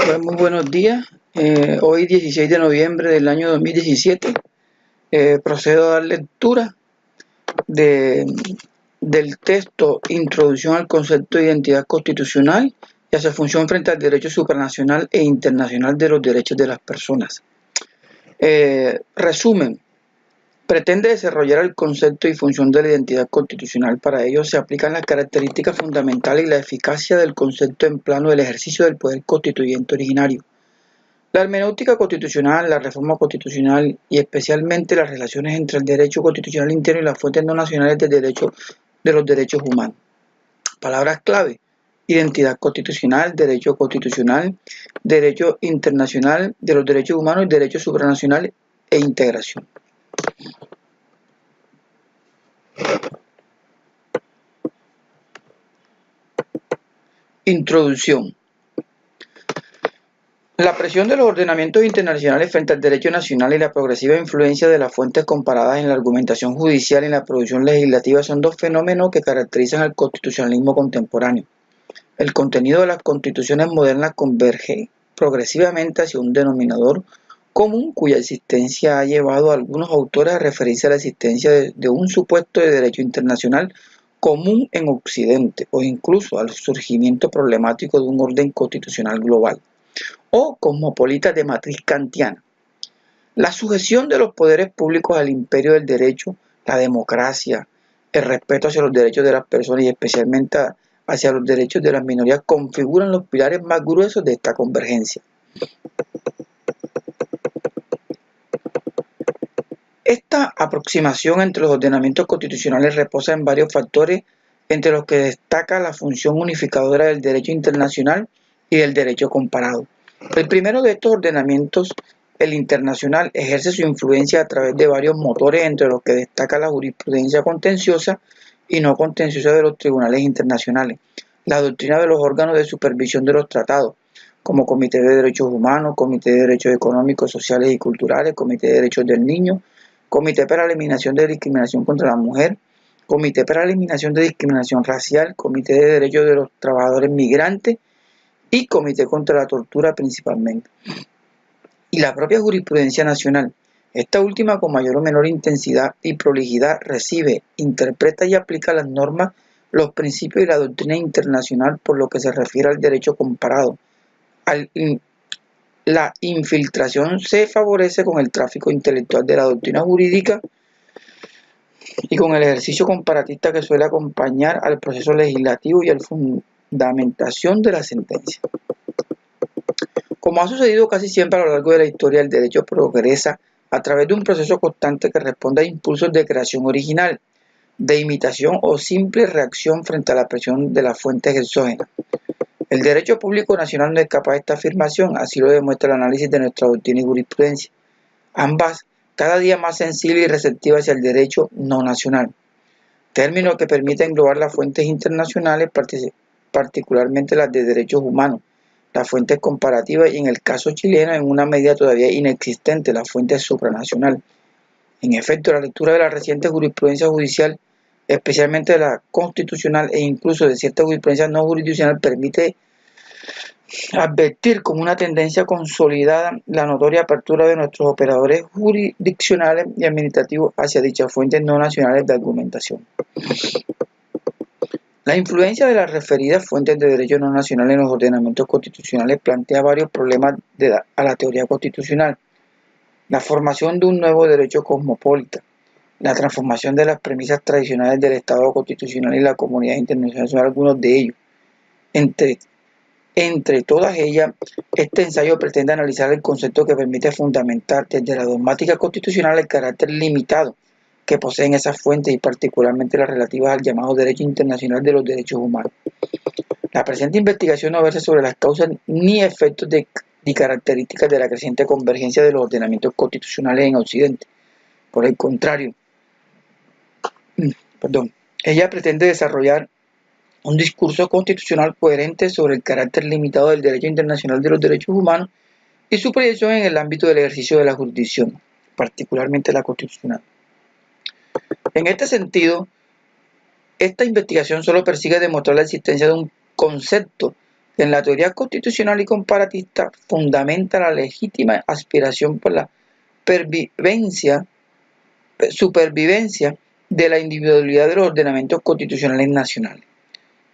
Pues muy buenos días. Hoy 16 de noviembre del año 2017 procedo a dar lectura de, del texto Introducción al concepto de identidad constitucional y a su función frente al derecho supranacional e internacional de los derechos de las personas. Resumen. Pretende desarrollar el concepto y función de la identidad constitucional. Para ello se aplican las características fundamentales y la eficacia del concepto en plano del ejercicio del poder constituyente originario. La hermenéutica constitucional, la reforma constitucional y especialmente las relaciones entre el derecho constitucional interno y las fuentes no nacionales de los derechos humanos. Palabras clave: identidad constitucional, derecho internacional de los derechos humanos, derecho supranacional e integración. Introducción. La presión de los ordenamientos internacionales frente al derecho nacional y la progresiva influencia de las fuentes comparadas en la argumentación judicial y en la producción legislativa son dos fenómenos que caracterizan al constitucionalismo contemporáneo. El contenido de las constituciones modernas converge progresivamente hacia un denominador común cuya existencia ha llevado a algunos autores a referirse a la existencia de un supuesto de derecho internacional común en Occidente o incluso al surgimiento problemático de un orden constitucional global o cosmopolita de matriz kantiana. La sujeción de los poderes públicos al imperio del derecho, la democracia, el respeto hacia los derechos de las personas y especialmente hacia los derechos de las minorías configuran los pilares más gruesos de esta convergencia. Esta aproximación entre los ordenamientos constitucionales reposa en varios factores, entre los que destaca la función unificadora del derecho internacional y del derecho comparado. El primero de estos ordenamientos, el internacional, ejerce su influencia a través de varios motores, entre los que destaca la jurisprudencia contenciosa y no contenciosa de los tribunales internacionales, la doctrina de los órganos de supervisión de los tratados, como Comité de Derechos Humanos, Comité de Derechos Económicos, Sociales y Culturales, Comité de Derechos del Niño, Comité para la Eliminación de Discriminación contra la Mujer, Comité para la Eliminación de Discriminación Racial, Comité de Derechos de los Trabajadores Migrantes y Comité contra la Tortura principalmente. Y la propia jurisprudencia nacional, esta última con mayor o menor intensidad y prolijidad recibe, interpreta y aplica las normas, los principios y la doctrina internacional por lo que se refiere al derecho comparado. La infiltración se favorece con el tráfico intelectual de la doctrina jurídica y con el ejercicio comparatista que suele acompañar al proceso legislativo y a la fundamentación de la sentencia. Como ha sucedido casi siempre a lo largo de la historia, el derecho progresa a través de un proceso constante que responde a impulsos de creación original, de imitación o simple reacción frente a la presión de las fuentes exógenas. El derecho público nacional no escapa de esta afirmación, así lo demuestra el análisis de nuestra doctrina y jurisprudencia, ambas cada día más sensibles y receptivas hacia el derecho no nacional, término que permite englobar las fuentes internacionales, particularmente las de derechos humanos, las fuentes comparativas y en el caso chileno en una medida todavía inexistente, las fuentes supranacionales. En efecto, la lectura de la reciente jurisprudencia judicial, especialmente de la constitucional e incluso de cierta jurisprudencia no jurisdiccional, permite advertir como una tendencia consolidada la notoria apertura de nuestros operadores jurisdiccionales y administrativos hacia dichas fuentes no nacionales de argumentación. La influencia de las referidas fuentes de derecho no nacional en los ordenamientos constitucionales plantea varios problemas a la teoría constitucional. La formación de un nuevo derecho cosmopolita, la transformación de las premisas tradicionales del Estado constitucional y la comunidad internacional son algunos de ellos. Entre todas ellas, este ensayo pretende analizar el concepto que permite fundamentar desde la dogmática constitucional el carácter limitado que poseen esas fuentes y particularmente las relativas al llamado derecho internacional de los derechos humanos. La presente investigación no versa sobre las causas ni efectos ni características de la creciente convergencia de los ordenamientos constitucionales en Occidente. Por el contrario, ella pretende desarrollar un discurso constitucional coherente sobre el carácter limitado del derecho internacional de los derechos humanos y su proyección en el ámbito del ejercicio de la jurisdicción, particularmente la constitucional. En este sentido, esta investigación solo persigue demostrar la existencia de un concepto En la teoría constitucional y comparatista fundamenta la legítima aspiración por la supervivencia de la individualidad de los ordenamientos constitucionales nacionales.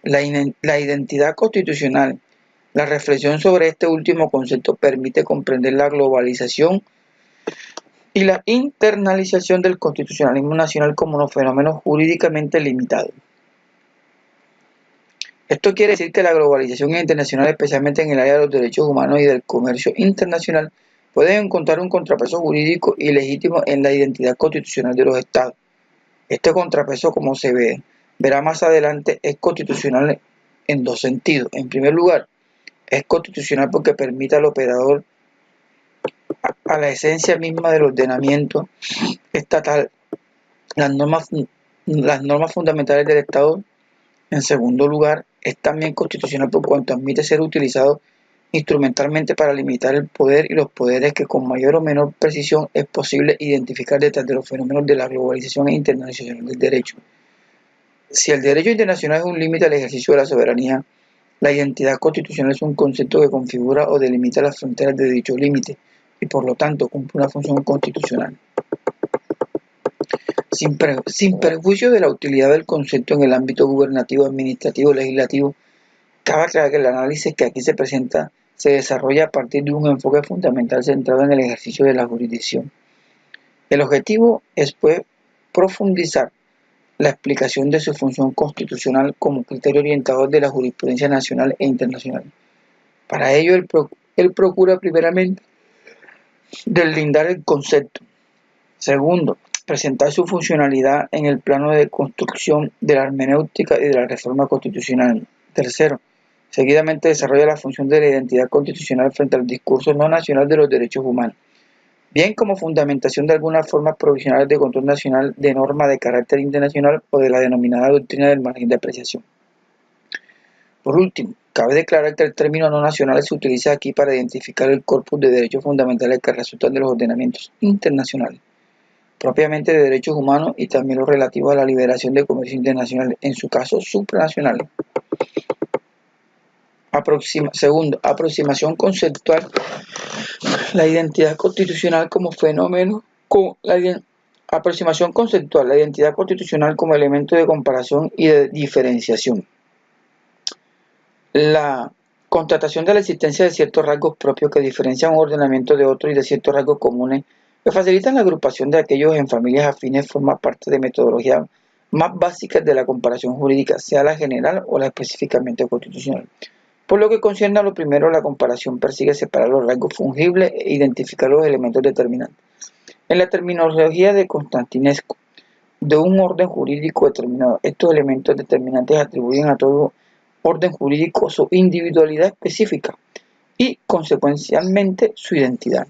La identidad constitucional, la reflexión sobre este último concepto permite comprender la globalización y la internalización del constitucionalismo nacional como unos fenómenos jurídicamente limitados. Esto quiere decir que la globalización internacional, especialmente en el área de los derechos humanos y del comercio internacional, puede encontrar un contrapeso jurídico y legítimo en la identidad constitucional de los estados. Este contrapeso, como se verá más adelante, es constitucional en dos sentidos. En primer lugar, es constitucional porque permite al operador a la esencia misma del ordenamiento estatal, las normas fundamentales del Estado. En segundo lugar, es también constitucional por cuanto admite ser utilizado instrumentalmente para limitar el poder y los poderes que con mayor o menor precisión es posible identificar detrás de los fenómenos de la globalización e internacionalización del derecho. Si el derecho internacional es un límite al ejercicio de la soberanía, la identidad constitucional es un concepto que configura o delimita las fronteras de dicho límite y por lo tanto cumple una función constitucional. Sin perjuicio de la utilidad del concepto en el ámbito gubernativo, administrativo, legislativo, cabe aclarar que el análisis que aquí se presenta se desarrolla a partir de un enfoque fundamental centrado en el ejercicio de la jurisdicción. El objetivo es, pues, profundizar la explicación de su función constitucional como criterio orientador de la jurisprudencia nacional e internacional. Para ello, él procura primeramente deslindar el concepto. Segundo, presentar su funcionalidad en el plano de construcción de la hermenéutica y de la reforma constitucional. Tercero, seguidamente desarrolla la función de la identidad constitucional frente al discurso no nacional de los derechos humanos, bien como fundamentación de algunas formas provisionales de control nacional de norma de carácter internacional o de la denominada doctrina del margen de apreciación. Por último, cabe declarar que el término no nacional se utiliza aquí para identificar el corpus de derechos fundamentales que resultan de los ordenamientos internacionales, propiamente de derechos humanos y también los relativos a la liberación de comercio internacional, en su caso supranacional. Segundo, aproximación conceptual. La identidad constitucional como fenómeno. Aproximación conceptual. La identidad constitucional como elemento de comparación y de diferenciación. La constatación de la existencia de ciertos rasgos propios que diferencian un ordenamiento de otro y de ciertos rasgos comunes que facilitan la agrupación de aquellos en familias afines forma parte de metodologías más básicas de la comparación jurídica, sea la general o la específicamente constitucional. Por lo que concierne a lo primero, la comparación persigue separar los rasgos fungibles e identificar los elementos determinantes. En la terminología de Constantinescu, de un orden jurídico determinado, estos elementos determinantes atribuyen a todo orden jurídico su individualidad específica y, consecuencialmente, su identidad.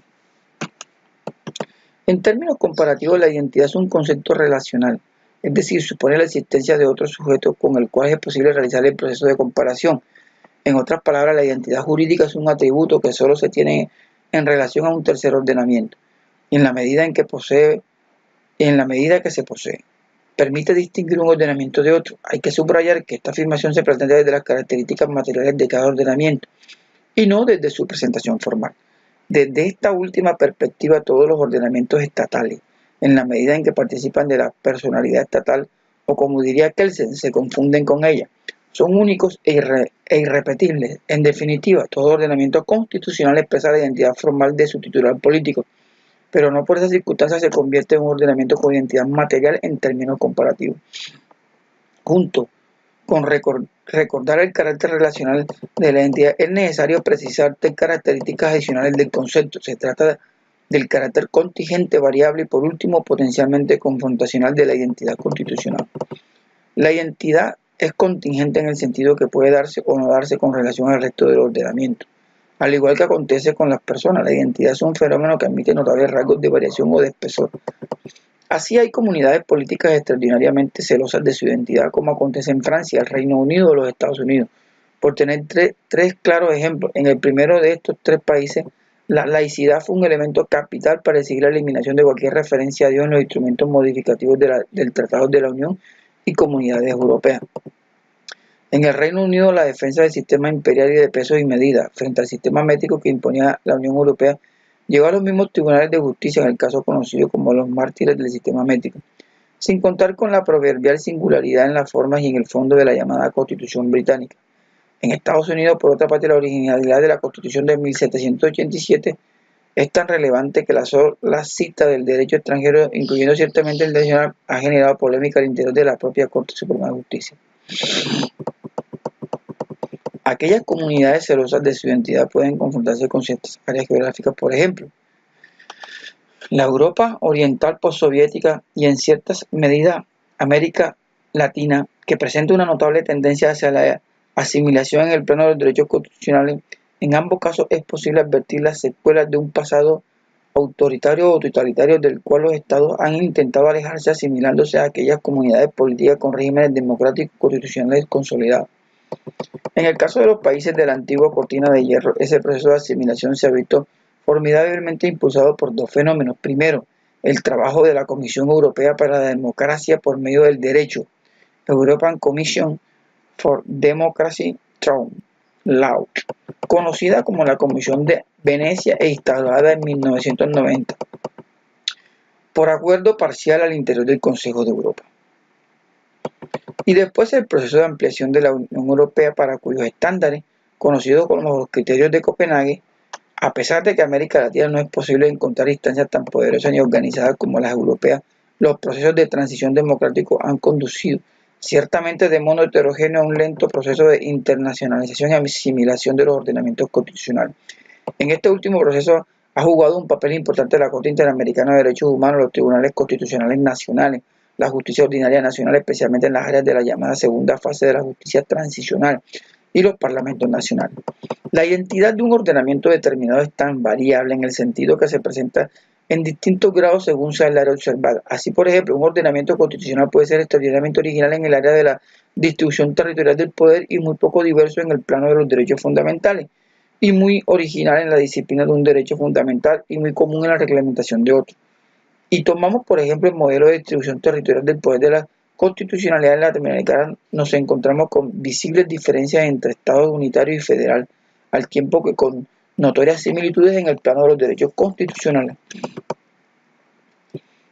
En términos comparativos, la identidad es un concepto relacional, es decir, supone la existencia de otro sujeto con el cual es posible realizar el proceso de comparación. En otras palabras, la identidad jurídica es un atributo que solo se tiene en relación a un tercer ordenamiento, y en la medida que se posee, permite distinguir un ordenamiento de otro. Hay que subrayar que esta afirmación se pretende desde las características materiales de cada ordenamiento, y no desde su presentación formal. Desde esta última perspectiva, todos los ordenamientos estatales, en la medida en que participan de la personalidad estatal, o como diría Kelsen, se confunden con ella, son únicos e irrepetibles. En definitiva, todo ordenamiento constitucional expresa la identidad formal de su titular político, pero no por esa circunstancia se convierte en un ordenamiento con identidad material en términos comparativos. Junto con recordar el carácter relacional de la entidad, es necesario precisar tres características adicionales del concepto. Se trata del carácter contingente, variable y, por último, potencialmente confrontacional de la identidad constitucional. La identidad es contingente en el sentido que puede darse o no darse con relación al resto del ordenamiento. Al igual que acontece con las personas, la identidad es un fenómeno que admite notables rasgos de variación o de espesor. Así hay comunidades políticas extraordinariamente celosas de su identidad, como acontece en Francia, el Reino Unido o los Estados Unidos. Por tener tres claros ejemplos, en el primero de estos tres países, la laicidad fue un elemento capital para exigir la eliminación de cualquier referencia a Dios en los instrumentos modificativos del Tratado de la Unión y Comunidades Europeas. En el Reino Unido, la defensa del sistema imperial y de pesos y medidas frente al sistema métrico que imponía la Unión Europea llegó a los mismos tribunales de justicia en el caso conocido como los mártires del sistema métrico, sin contar con la proverbial singularidad en las formas y en el fondo de la llamada Constitución británica. En Estados Unidos, por otra parte, la originalidad de la Constitución de 1787 es tan relevante que la sola cita del derecho extranjero, incluyendo ciertamente el derecho nacional, ha generado polémica al interior de la propia Corte Suprema de Justicia. Aquellas comunidades celosas de su identidad pueden confrontarse con ciertas áreas geográficas, por ejemplo, la Europa oriental postsoviética y en ciertas medidas América Latina, que presenta una notable tendencia hacia la asimilación en el plano de los derechos constitucionales. En ambos casos es posible advertir las secuelas de un pasado autoritario o totalitario del cual los estados han intentado alejarse asimilándose a aquellas comunidades políticas con regímenes democráticos constitucionales consolidados. En el caso de los países de la antigua cortina de hierro, ese proceso de asimilación se ha visto formidablemente impulsado por dos fenómenos. Primero, el trabajo de la Comisión Europea para la Democracia por medio del derecho, European Commission for Democracy Through Law, conocida como la Comisión de Venecia e instalada en 1990, por acuerdo parcial al interior del Consejo de Europa. Y después el proceso de ampliación de la Unión Europea para cuyos estándares, conocidos como los criterios de Copenhague, a pesar de que América Latina no es posible encontrar instancias tan poderosas ni organizadas como las europeas, los procesos de transición democrático han conducido, ciertamente de modo heterogéneo, a un lento proceso de internacionalización y asimilación de los ordenamientos constitucionales. En este último proceso ha jugado un papel importante la Corte Interamericana de Derechos Humanos, los tribunales constitucionales nacionales, la justicia ordinaria nacional, especialmente en las áreas de la llamada segunda fase de la justicia transicional, y los parlamentos nacionales. La identidad de un ordenamiento determinado es tan variable en el sentido que se presenta en distintos grados según sea el área observada. Así, por ejemplo, un ordenamiento constitucional puede ser extraordinariamente original en el área de la distribución territorial del poder y muy poco diverso en el plano de los derechos fundamentales, y muy original en la disciplina de un derecho fundamental y muy común en la reglamentación de otro. Y tomamos, por ejemplo, el modelo de distribución territorial del poder de la constitucionalidad latinoamericana, nos encontramos con visibles diferencias entre Estado unitario y federal, al tiempo que con notorias similitudes en el plano de los derechos constitucionales.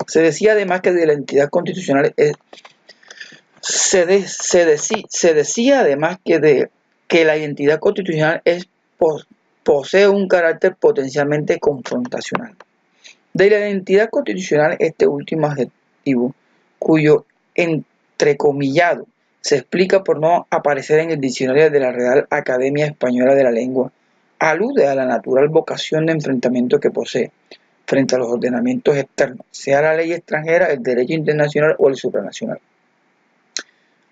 Se decía además que de la entidad constitucional que la identidad constitucional posee un carácter potencialmente confrontacional. De la identidad constitucional, este último adjetivo, cuyo entrecomillado se explica por no aparecer en el diccionario de la Real Academia Española de la Lengua, alude a la natural vocación de enfrentamiento que posee frente a los ordenamientos externos, sea la ley extranjera, el derecho internacional o el supranacional.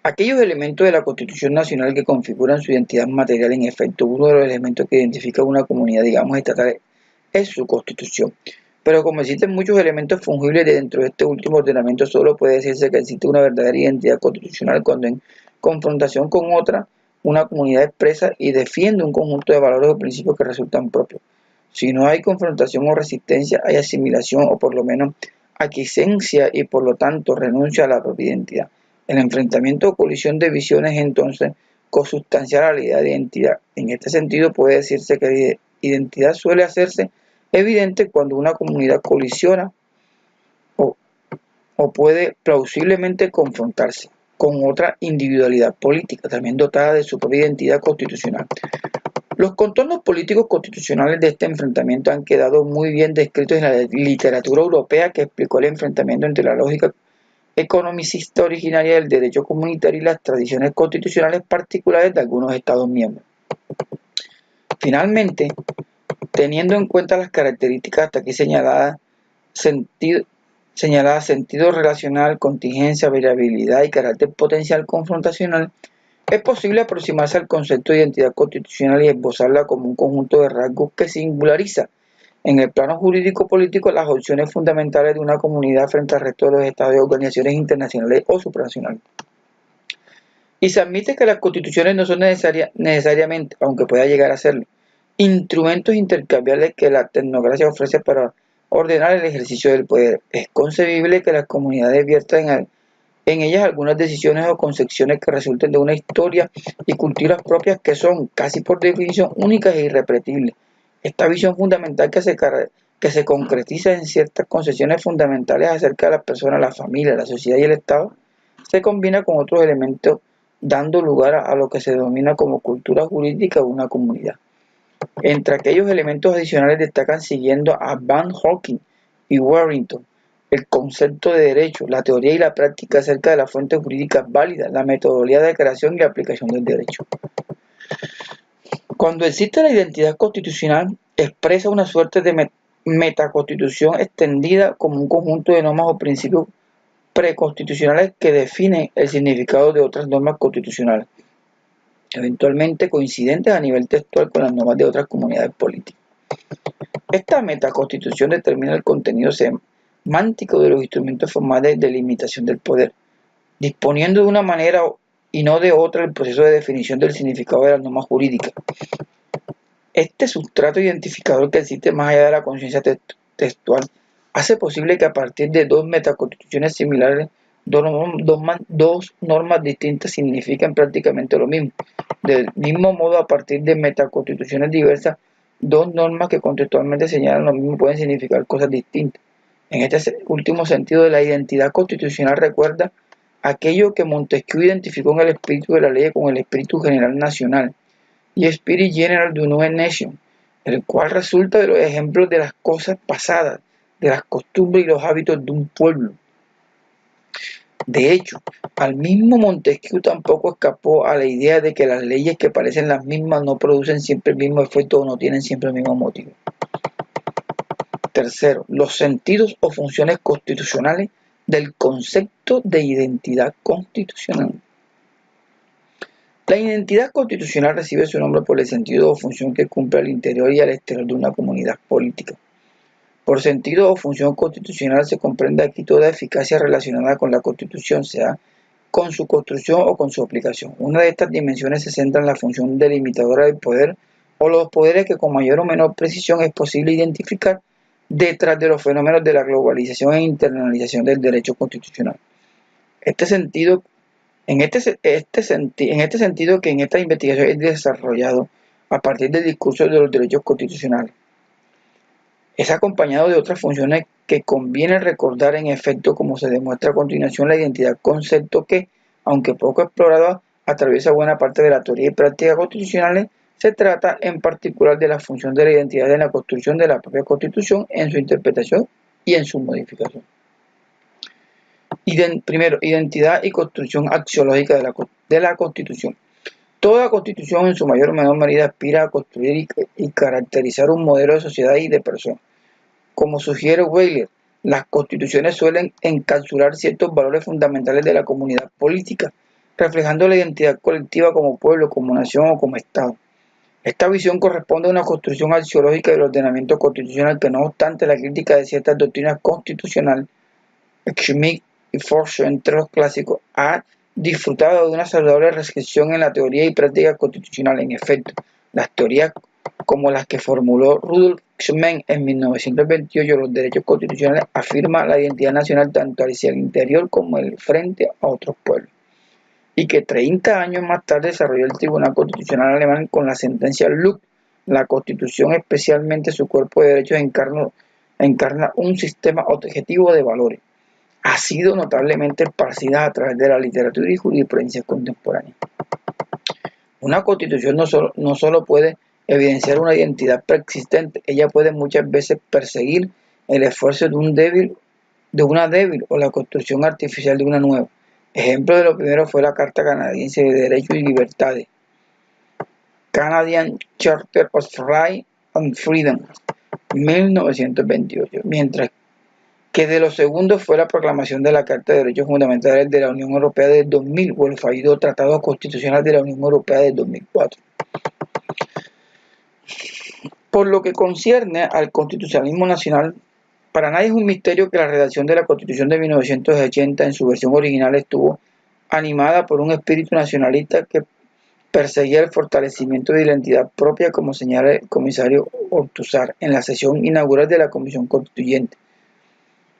Aquellos elementos de la Constitución Nacional que configuran su identidad material, en efecto, uno de los elementos que identifica una comunidad, digamos, estatal, es su Constitución. Pero como existen muchos elementos fungibles dentro de este último ordenamiento, solo puede decirse que existe una verdadera identidad constitucional cuando en confrontación con otra, una comunidad expresa y defiende un conjunto de valores o principios que resultan propios. Si no hay confrontación o resistencia, hay asimilación o por lo menos aquiescencia y por lo tanto renuncia a la propia identidad. El enfrentamiento o colisión de visiones entonces consubstancial a la idea de identidad. En este sentido puede decirse que la identidad suele hacerse evidente cuando una comunidad colisiona o puede plausiblemente confrontarse con otra individualidad política, también dotada de su propia identidad constitucional. Los contornos políticos constitucionales de este enfrentamiento han quedado muy bien descritos en la literatura europea, que explicó el enfrentamiento entre la lógica economicista originaria del derecho comunitario y las tradiciones constitucionales particulares de algunos Estados miembros. Finalmente, teniendo en cuenta las características hasta aquí señaladas, sentido relacional, contingencia, variabilidad y carácter potencial confrontacional, es posible aproximarse al concepto de identidad constitucional y esbozarla como un conjunto de rasgos que singulariza en el plano jurídico-político las opciones fundamentales de una comunidad frente al resto de los estados y organizaciones internacionales o supranacionales. Y se admite que las constituciones no son necesariamente, aunque pueda llegar a serlo, instrumentos intercambiables que la tecnocracia ofrece para ordenar el ejercicio del poder. Es concebible que las comunidades viertan en ellas algunas decisiones o concepciones que resulten de una historia y culturas propias que son, casi por definición, únicas e irrepetibles. Esta visión fundamental que se concretiza en ciertas concepciones fundamentales acerca de las personas, la familia, la sociedad y el Estado, se combina con otros elementos dando lugar a lo que se denomina como cultura jurídica de una comunidad. Entre aquellos elementos adicionales destacan, siguiendo a Van Hawking y Warrington, el concepto de derecho, la teoría y la práctica acerca de las fuentes jurídicas válidas, la metodología de creación y aplicación del derecho. Cuando existe la identidad constitucional, expresa una suerte de metaconstitución extendida como un conjunto de normas o principios preconstitucionales que definen el significado de otras normas constitucionales, eventualmente coincidentes a nivel textual con las normas de otras comunidades políticas. Esta metaconstitución determina el contenido semántico de los instrumentos formales de delimitación del poder, disponiendo de una manera y no de otra el proceso de definición del significado de las normas jurídicas. Este sustrato identificador que existe más allá de la conciencia textual hace posible que a partir de dos metaconstituciones similares, dos normas distintas signifiquen prácticamente lo mismo. Del mismo modo, a partir de metaconstituciones diversas, dos normas que contextualmente señalan lo mismo pueden significar cosas distintas. En este último sentido, la identidad constitucional recuerda aquello que Montesquieu identificó en el espíritu de la ley con el espíritu general nacional y Spirit General de una Nation, el cual resulta de los ejemplos de las cosas pasadas, de las costumbres y los hábitos de un pueblo. De hecho, al mismo Montesquieu tampoco escapó a la idea de que las leyes que parecen las mismas no producen siempre el mismo efecto o no tienen siempre el mismo motivo. Tercero, los sentidos o funciones constitucionales del concepto de identidad constitucional. La identidad constitucional recibe su nombre por el sentido o función que cumple al interior y al exterior de una comunidad política. Por sentido o función constitucional se comprende aquí toda eficacia relacionada con la Constitución, sea con su construcción o con su aplicación. Una de estas dimensiones se centra en la función delimitadora del poder o los poderes que con mayor o menor precisión es posible identificar detrás de los fenómenos de la globalización e internalización del derecho constitucional. En este sentido que en esta investigación es desarrollado a partir del discurso de los derechos constitucionales. Es acompañado de otras funciones que conviene recordar en efecto, como se demuestra a continuación, la identidad, concepto que, aunque poco explorado, atraviesa buena parte de la teoría y práctica constitucionales. Se trata en particular de la función de la identidad en la construcción de la propia Constitución, en su interpretación y en su modificación. Primero, identidad y construcción axiológica de la Constitución. Toda Constitución, en su mayor o menor medida, aspira a construir y caracterizar un modelo de sociedad y de persona. Como sugiere Weiler, las constituciones suelen encapsular ciertos valores fundamentales de la comunidad política, reflejando la identidad colectiva como pueblo, como nación o como Estado. Esta visión corresponde a una construcción axiológica del ordenamiento constitucional que, no obstante la crítica de ciertas doctrinas constitucionales, Schmitt y Forster, entre los clásicos, ha disfrutado de una saludable restricción en la teoría y práctica constitucional. En efecto, las teorías como las que formuló Rudolf Schmitt en 1928, los derechos constitucionales, afirma la identidad nacional tanto hacia el interior como el frente a otros pueblos, y que 30 años más tarde desarrolló el Tribunal Constitucional alemán con la sentencia Lux. La Constitución, especialmente su cuerpo de derechos, encarna un sistema objetivo de valores. Ha sido notablemente esparcida a través de la literatura y jurisprudencia contemporánea. Una constitución no solo puede evidenciar una identidad preexistente, ella puede muchas veces perseguir el esfuerzo de una débil o la construcción artificial de una nueva. Ejemplo de lo primero fue la Carta Canadiense de Derechos y Libertades, Canadian Charter of Rights and Freedom, 1928, mientras que de los segundos fue la proclamación de la Carta de Derechos Fundamentales de la Unión Europea del 2000 o el fallido Tratado Constitucional de la Unión Europea del 2004. Por lo que concierne al constitucionalismo nacional, para nadie es un misterio que la redacción de la Constitución de 1980 en su versión original estuvo animada por un espíritu nacionalista que perseguía el fortalecimiento de la identidad propia, como señala el comisario Ortúzar en la sesión inaugural de la Comisión Constituyente.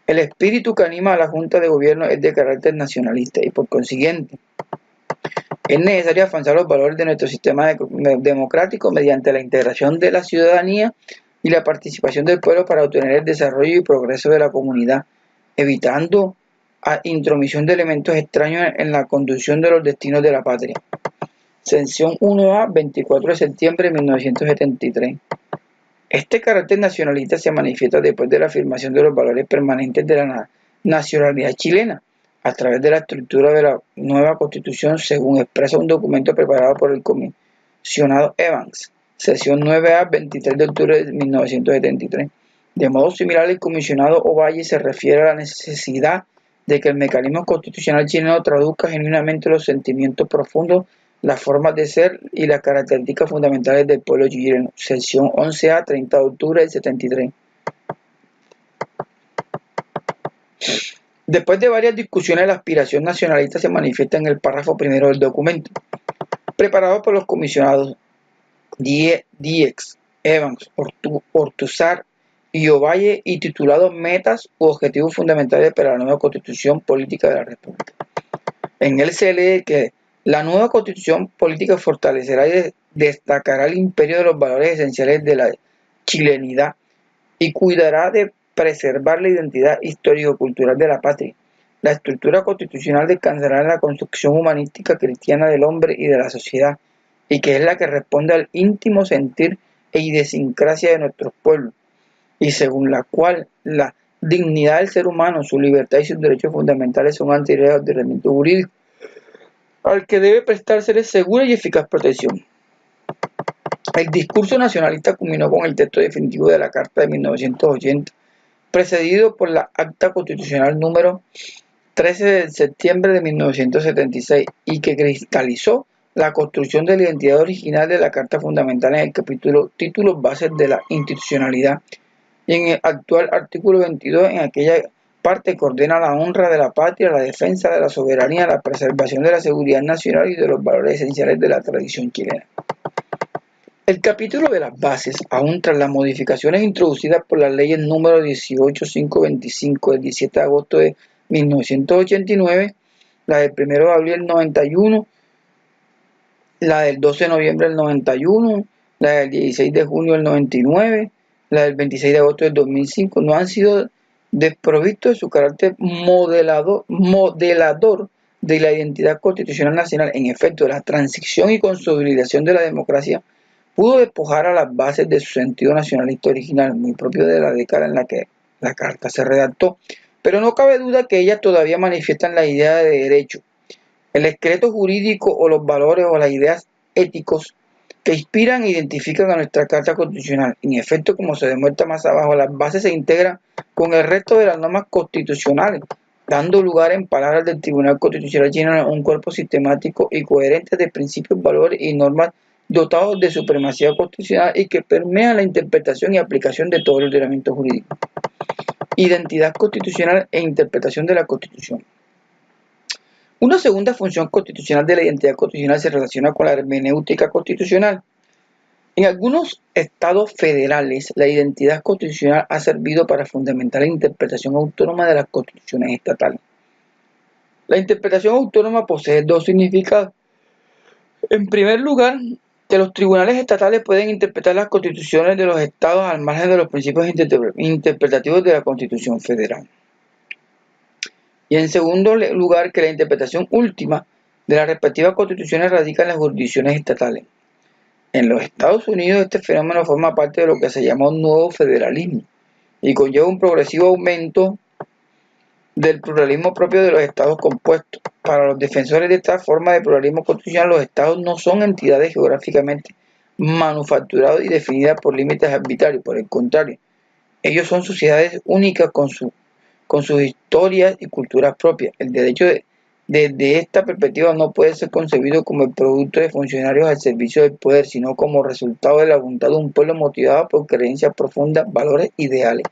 El espíritu que anima a la Junta de Gobierno es de carácter nacionalista y por consiguiente es necesario afianzar los valores de nuestro sistema democrático mediante la integración de la ciudadanía y la participación del pueblo para obtener el desarrollo y progreso de la comunidad, evitando la intromisión de elementos extraños en la conducción de los destinos de la patria. Sección 1A, 24 de septiembre de 1973. Este carácter nacionalista se manifiesta después de la afirmación de los valores permanentes de la nacionalidad chilena, a través de la estructura de la nueva Constitución, según expresa un documento preparado por el comisionado Evans, sesión 9A, 23 de octubre de 1973. De modo similar, el comisionado Ovalle se refiere a la necesidad de que el mecanismo constitucional chileno traduzca genuinamente los sentimientos profundos, las formas de ser y las características fundamentales del pueblo chileno. Sección 11A, 30 de octubre del 73. Después de varias discusiones, la aspiración nacionalista se manifiesta en el párrafo primero del documento, preparado por los comisionados Diez, Evans, Ortúzar y Ovalle y titulado Metas u Objetivos Fundamentales para la nueva Constitución Política de la República. En él se lee que la nueva Constitución Política fortalecerá y destacará el imperio de los valores esenciales de la chilenidad y cuidará de preservar la identidad histórico-cultural de la patria. La estructura constitucional descansará en la construcción humanística cristiana del hombre y de la sociedad, y que es la que responde al íntimo sentir e idiosincrasia de nuestros pueblos, y según la cual la dignidad del ser humano, su libertad y sus derechos fundamentales son anteriores al ordenamiento jurídico, al que debe prestársele segura y eficaz protección. El discurso nacionalista culminó con el texto definitivo de la Carta de 1980, precedido por la Acta Constitucional número 13 de septiembre de 1976 y que cristalizó la construcción de la identidad original de la Carta Fundamental en el capítulo Títulos Bases de la Institucionalidad y en el actual artículo 22 en aquella parte que ordena la honra de la patria, la defensa de la soberanía, la preservación de la seguridad nacional y de los valores esenciales de la tradición chilena. El capítulo de las bases, aún tras las modificaciones introducidas por las leyes número 18525 del 17 de agosto de 1989, la del 1 de abril del 91, la del 12 de noviembre del 91, la del 16 de junio del 99, la del 26 de agosto del 2005, no han sido desprovistos de su carácter modelador de la identidad constitucional nacional. En efecto, la transición y consolidación de la democracia pudo despojar a las bases de su sentido nacionalista original, muy propio de la década en la que la Carta se redactó, pero no cabe duda que ellas todavía manifiestan la idea de derecho, el esqueleto jurídico o los valores o las ideas éticos que inspiran e identifican a nuestra Carta Constitucional. En efecto, como se demuestra más abajo, las bases se integran con el resto de las normas constitucionales, dando lugar, en palabras del Tribunal Constitucional chileno, a un cuerpo sistemático y coherente de principios, valores y normas dotados de supremacía constitucional y que permean la interpretación y aplicación de todo el ordenamiento jurídico. Identidad constitucional e interpretación de la Constitución. Una segunda función constitucional de la identidad constitucional se relaciona con la hermenéutica constitucional. En algunos estados federales, la identidad constitucional ha servido para fundamentar la interpretación autónoma de las constituciones estatales. La interpretación autónoma posee dos significados. En primer lugar, que los tribunales estatales pueden interpretar las constituciones de los estados al margen de los principios interpretativos de la Constitución federal. Y en segundo lugar, que la interpretación última de las respectivas constituciones radica en las jurisdicciones estatales. En los Estados Unidos este fenómeno forma parte de lo que se llama un nuevo federalismo y conlleva un progresivo aumento del pluralismo propio de los estados compuestos. Para los defensores de esta forma de pluralismo constitucional, los estados no son entidades geográficamente manufacturadas y definidas por límites arbitrarios, por el contrario, ellos son sociedades únicas con sus historias y culturas propias. El derecho desde esta perspectiva no puede ser concebido como el producto de funcionarios al servicio del poder, sino como resultado de la voluntad de un pueblo motivado por creencias profundas, valores, ideales.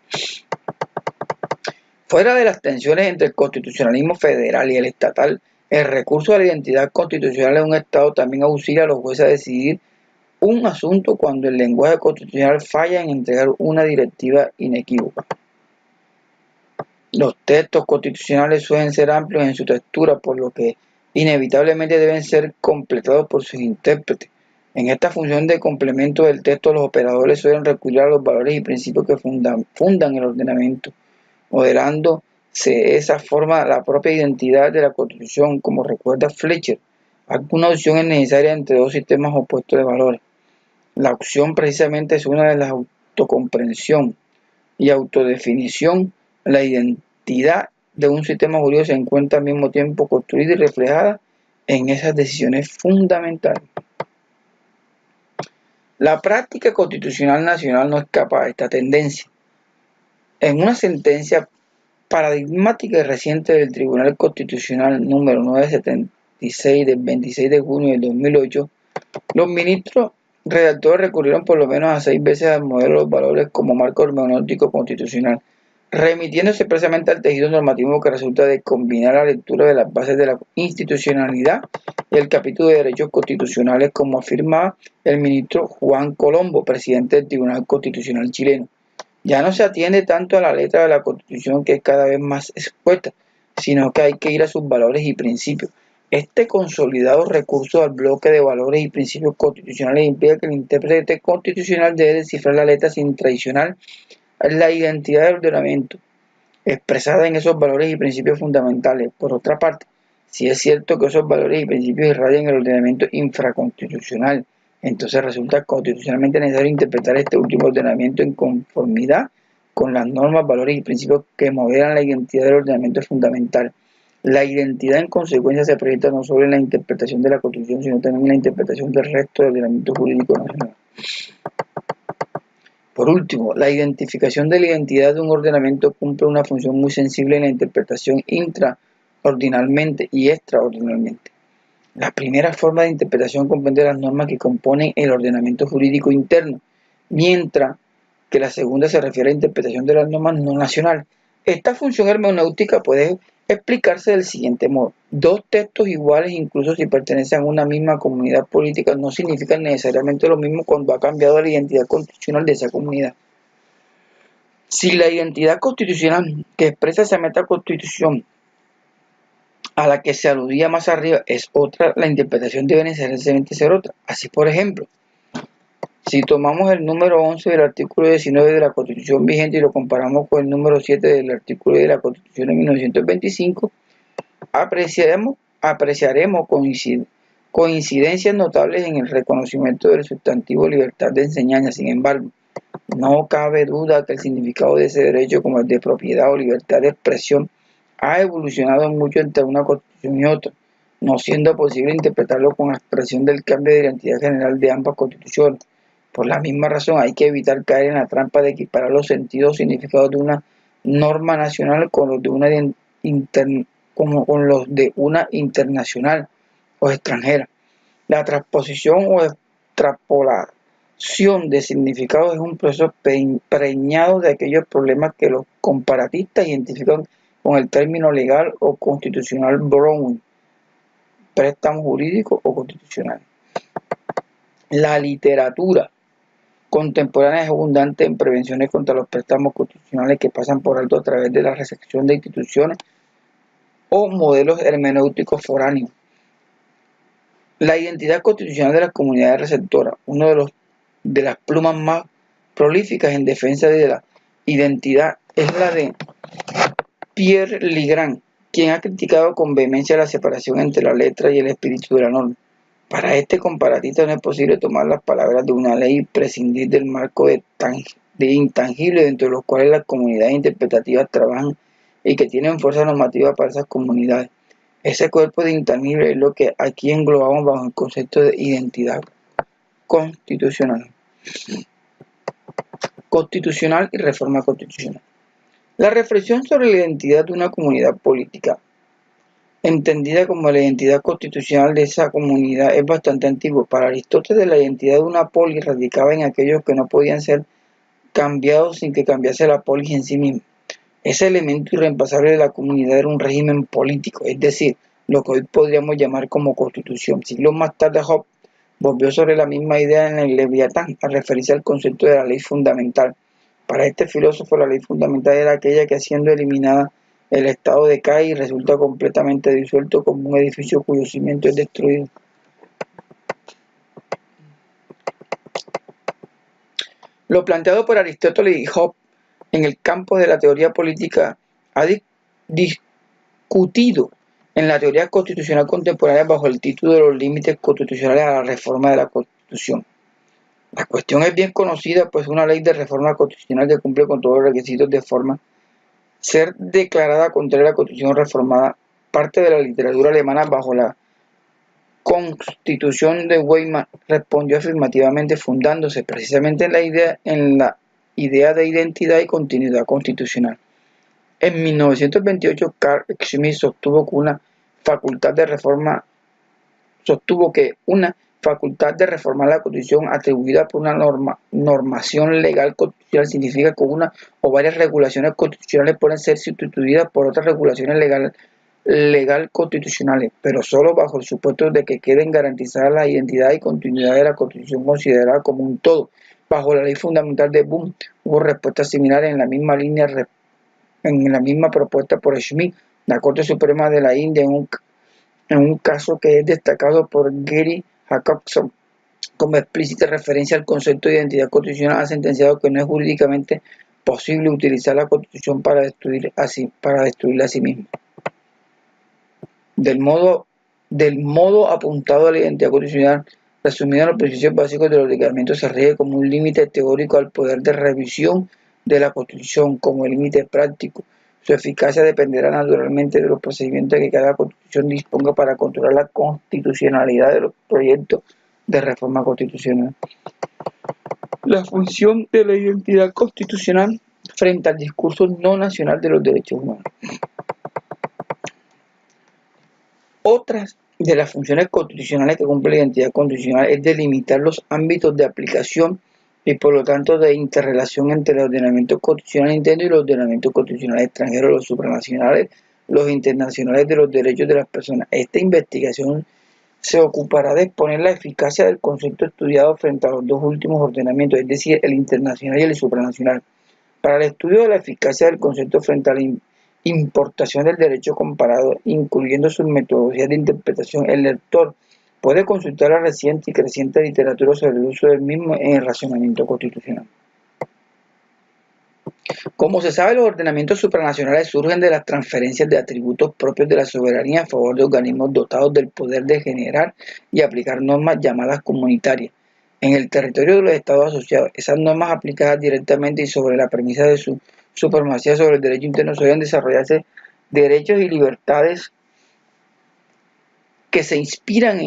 Fuera de las tensiones entre el constitucionalismo federal y el estatal, el recurso a la identidad constitucional de un estado también auxilia a los jueces a decidir un asunto cuando el lenguaje constitucional falla en entregar una directiva inequívoca. Los textos constitucionales suelen ser amplios en su textura, por lo que inevitablemente deben ser completados por sus intérpretes. En esta función de complemento del texto, los operadores suelen recurrir a los valores y principios que fundan el ordenamiento, modelándose de esa forma la propia identidad de la Constitución, como recuerda Fletcher. Alguna opción es necesaria entre dos sistemas opuestos de valores. La opción precisamente es una de las autocomprensión y autodefinición. La identidad de un sistema jurídico se encuentra al mismo tiempo construida y reflejada en esas decisiones fundamentales. La práctica constitucional nacional no escapa a esta tendencia. En una sentencia paradigmática y reciente del Tribunal Constitucional número 976 del 26 de junio del 2008, los ministros redactores recurrieron por lo menos a 6 veces al modelo de los valores como marco hermenéutico constitucional, remitiéndose expresamente al tejido normativo que resulta de combinar la lectura de las bases de la institucionalidad y el capítulo de derechos constitucionales, como afirma el ministro Juan Colombo, presidente del Tribunal Constitucional chileno. Ya no se atiende tanto a la letra de la Constitución, que es cada vez más expuesta, sino que hay que ir a sus valores y principios. Este consolidado recurso al bloque de valores y principios constitucionales implica que el intérprete constitucional debe descifrar la letra sin traicionar la identidad del ordenamiento, expresada en esos valores y principios fundamentales. Por otra parte, si es cierto que esos valores y principios irradian el ordenamiento infraconstitucional, entonces resulta constitucionalmente necesario interpretar este último ordenamiento en conformidad con las normas, valores y principios que modelan la identidad del ordenamiento fundamental. La identidad en consecuencia se proyecta no solo en la interpretación de la Constitución, sino también en la interpretación del resto del ordenamiento jurídico nacional. Por último, la identificación de la identidad de un ordenamiento cumple una función muy sensible en la interpretación intraordinalmente y extraordinalmente. La primera forma de interpretación comprende las normas que componen el ordenamiento jurídico interno, mientras que la segunda se refiere a la interpretación de las normas no nacionales. Esta función hermenéutica puede explicarse del siguiente modo. Dos textos iguales, incluso si pertenecen a una misma comunidad política, no significan necesariamente lo mismo cuando ha cambiado la identidad constitucional de esa comunidad. Si la identidad constitucional que expresa esa metaconstitución a la que se aludía más arriba es otra, la interpretación debe necesariamente ser otra. Así, por ejemplo, si tomamos el número 11 del artículo 19 de la Constitución vigente y lo comparamos con el número 7 del artículo de la Constitución de 1925, apreciaremos coincidencias notables en el reconocimiento del sustantivo libertad de enseñanza. Sin embargo, no cabe duda que el significado de ese derecho, como el de propiedad o libertad de expresión, ha evolucionado mucho entre una constitución y otra, no siendo posible interpretarlo con la expresión del cambio de identidad general de ambas constituciones. Por la misma razón, hay que evitar caer en la trampa de equiparar los sentidos o significados de una norma nacional con los de una internacional o extranjera. La transposición o extrapolación de significados es un proceso preñado de aquellos problemas que los comparatistas identifican con el término legal o constitucional borrowing, préstamo jurídico o constitucional. La literatura contemporánea es abundante en prevenciones contra los préstamos constitucionales que pasan por alto a través de la recepción de instituciones o modelos hermenéuticos foráneos. La identidad constitucional de las comunidades receptoras, uno de las plumas más prolíficas en defensa de la identidad, es la de Pierre Legrand, quien ha criticado con vehemencia la separación entre la letra y el espíritu de la norma. Para este comparatista no es posible tomar las palabras de una ley y prescindir del marco de intangibles dentro de los cuales las comunidades interpretativas trabajan y que tienen fuerza normativa para esas comunidades. Ese cuerpo de intangibles es lo que aquí englobamos bajo el concepto de identidad constitucional. Constitucional y reforma constitucional. La reflexión sobre la identidad de una comunidad política, entendida como la identidad constitucional de esa comunidad, es bastante antigua. Para Aristóteles, la identidad de una polis radicaba en aquellos que no podían ser cambiados sin que cambiase la polis en sí misma. Ese elemento irreemplazable de la comunidad era un régimen político, es decir, lo que hoy podríamos llamar como constitución. Siglos más tarde, Hobbes volvió sobre la misma idea en el Leviatán, al referirse al concepto de la ley fundamental. Para este filósofo, la ley fundamental era aquella que, siendo eliminada el Estado decae y resulta completamente disuelto como un edificio cuyo cimiento es destruido. Lo planteado por Aristóteles y Hobbes en el campo de la teoría política ha discutido en la teoría constitucional contemporánea bajo el título de los límites constitucionales a la reforma de la Constitución. La cuestión es bien conocida, pues una ley de reforma constitucional que cumple con todos los requisitos de forma ser declarada contraria a la Constitución reformada parte de la literatura alemana bajo la Constitución de Weimar respondió afirmativamente, fundándose precisamente en la idea de identidad y continuidad constitucional. En 1928, Carl Schmitt sostuvo que una facultad de reformar la Constitución atribuida por una normación legal constitucional significa que una o varias regulaciones constitucionales pueden ser sustituidas por otras regulaciones legal constitucionales, pero solo bajo el supuesto de que queden garantizadas la identidad y continuidad de la Constitución considerada como un todo. Bajo la ley fundamental de Bonn hubo respuestas similares en la misma línea, en la misma propuesta por Schmitt. La Corte Suprema de la India, en un caso que es destacado por Gary Jacobson como explícita referencia al concepto de identidad constitucional, ha sentenciado que no es jurídicamente posible utilizar la Constitución para destruirla a sí misma. Del modo apuntado a la identidad constitucional, resumido en los principios básicos del ordenamiento, se rige como un límite teórico al poder de revisión de la Constitución, como el límite práctico. Su eficacia dependerá naturalmente de los procedimientos que cada Constitución disponga para controlar la constitucionalidad de los proyectos de reforma constitucional. La función de la identidad constitucional frente al discurso no nacional de los derechos humanos. Otras de las funciones constitucionales que cumple la identidad constitucional es delimitar los ámbitos de aplicación y por lo tanto de interrelación entre el ordenamiento constitucional interno y los ordenamientos constitucionales extranjeros, los supranacionales, los internacionales de los derechos de las personas. Esta investigación se ocupará de exponer la eficacia del concepto estudiado frente a los dos últimos ordenamientos, es decir, el internacional y el supranacional. Para el estudio de la eficacia del concepto frente a la importación del derecho comparado, incluyendo sus metodologías de interpretación, el lector puede consultar la reciente y creciente literatura sobre el uso del mismo en el razonamiento constitucional. Como se sabe, los ordenamientos supranacionales surgen de las transferencias de atributos propios de la soberanía a favor de organismos dotados del poder de generar y aplicar normas llamadas comunitarias en el territorio de los estados asociados. Esas normas aplicadas directamente y sobre la premisa de su supremacía sobre el derecho interno suelen desarrollarse derechos y libertades que se inspiran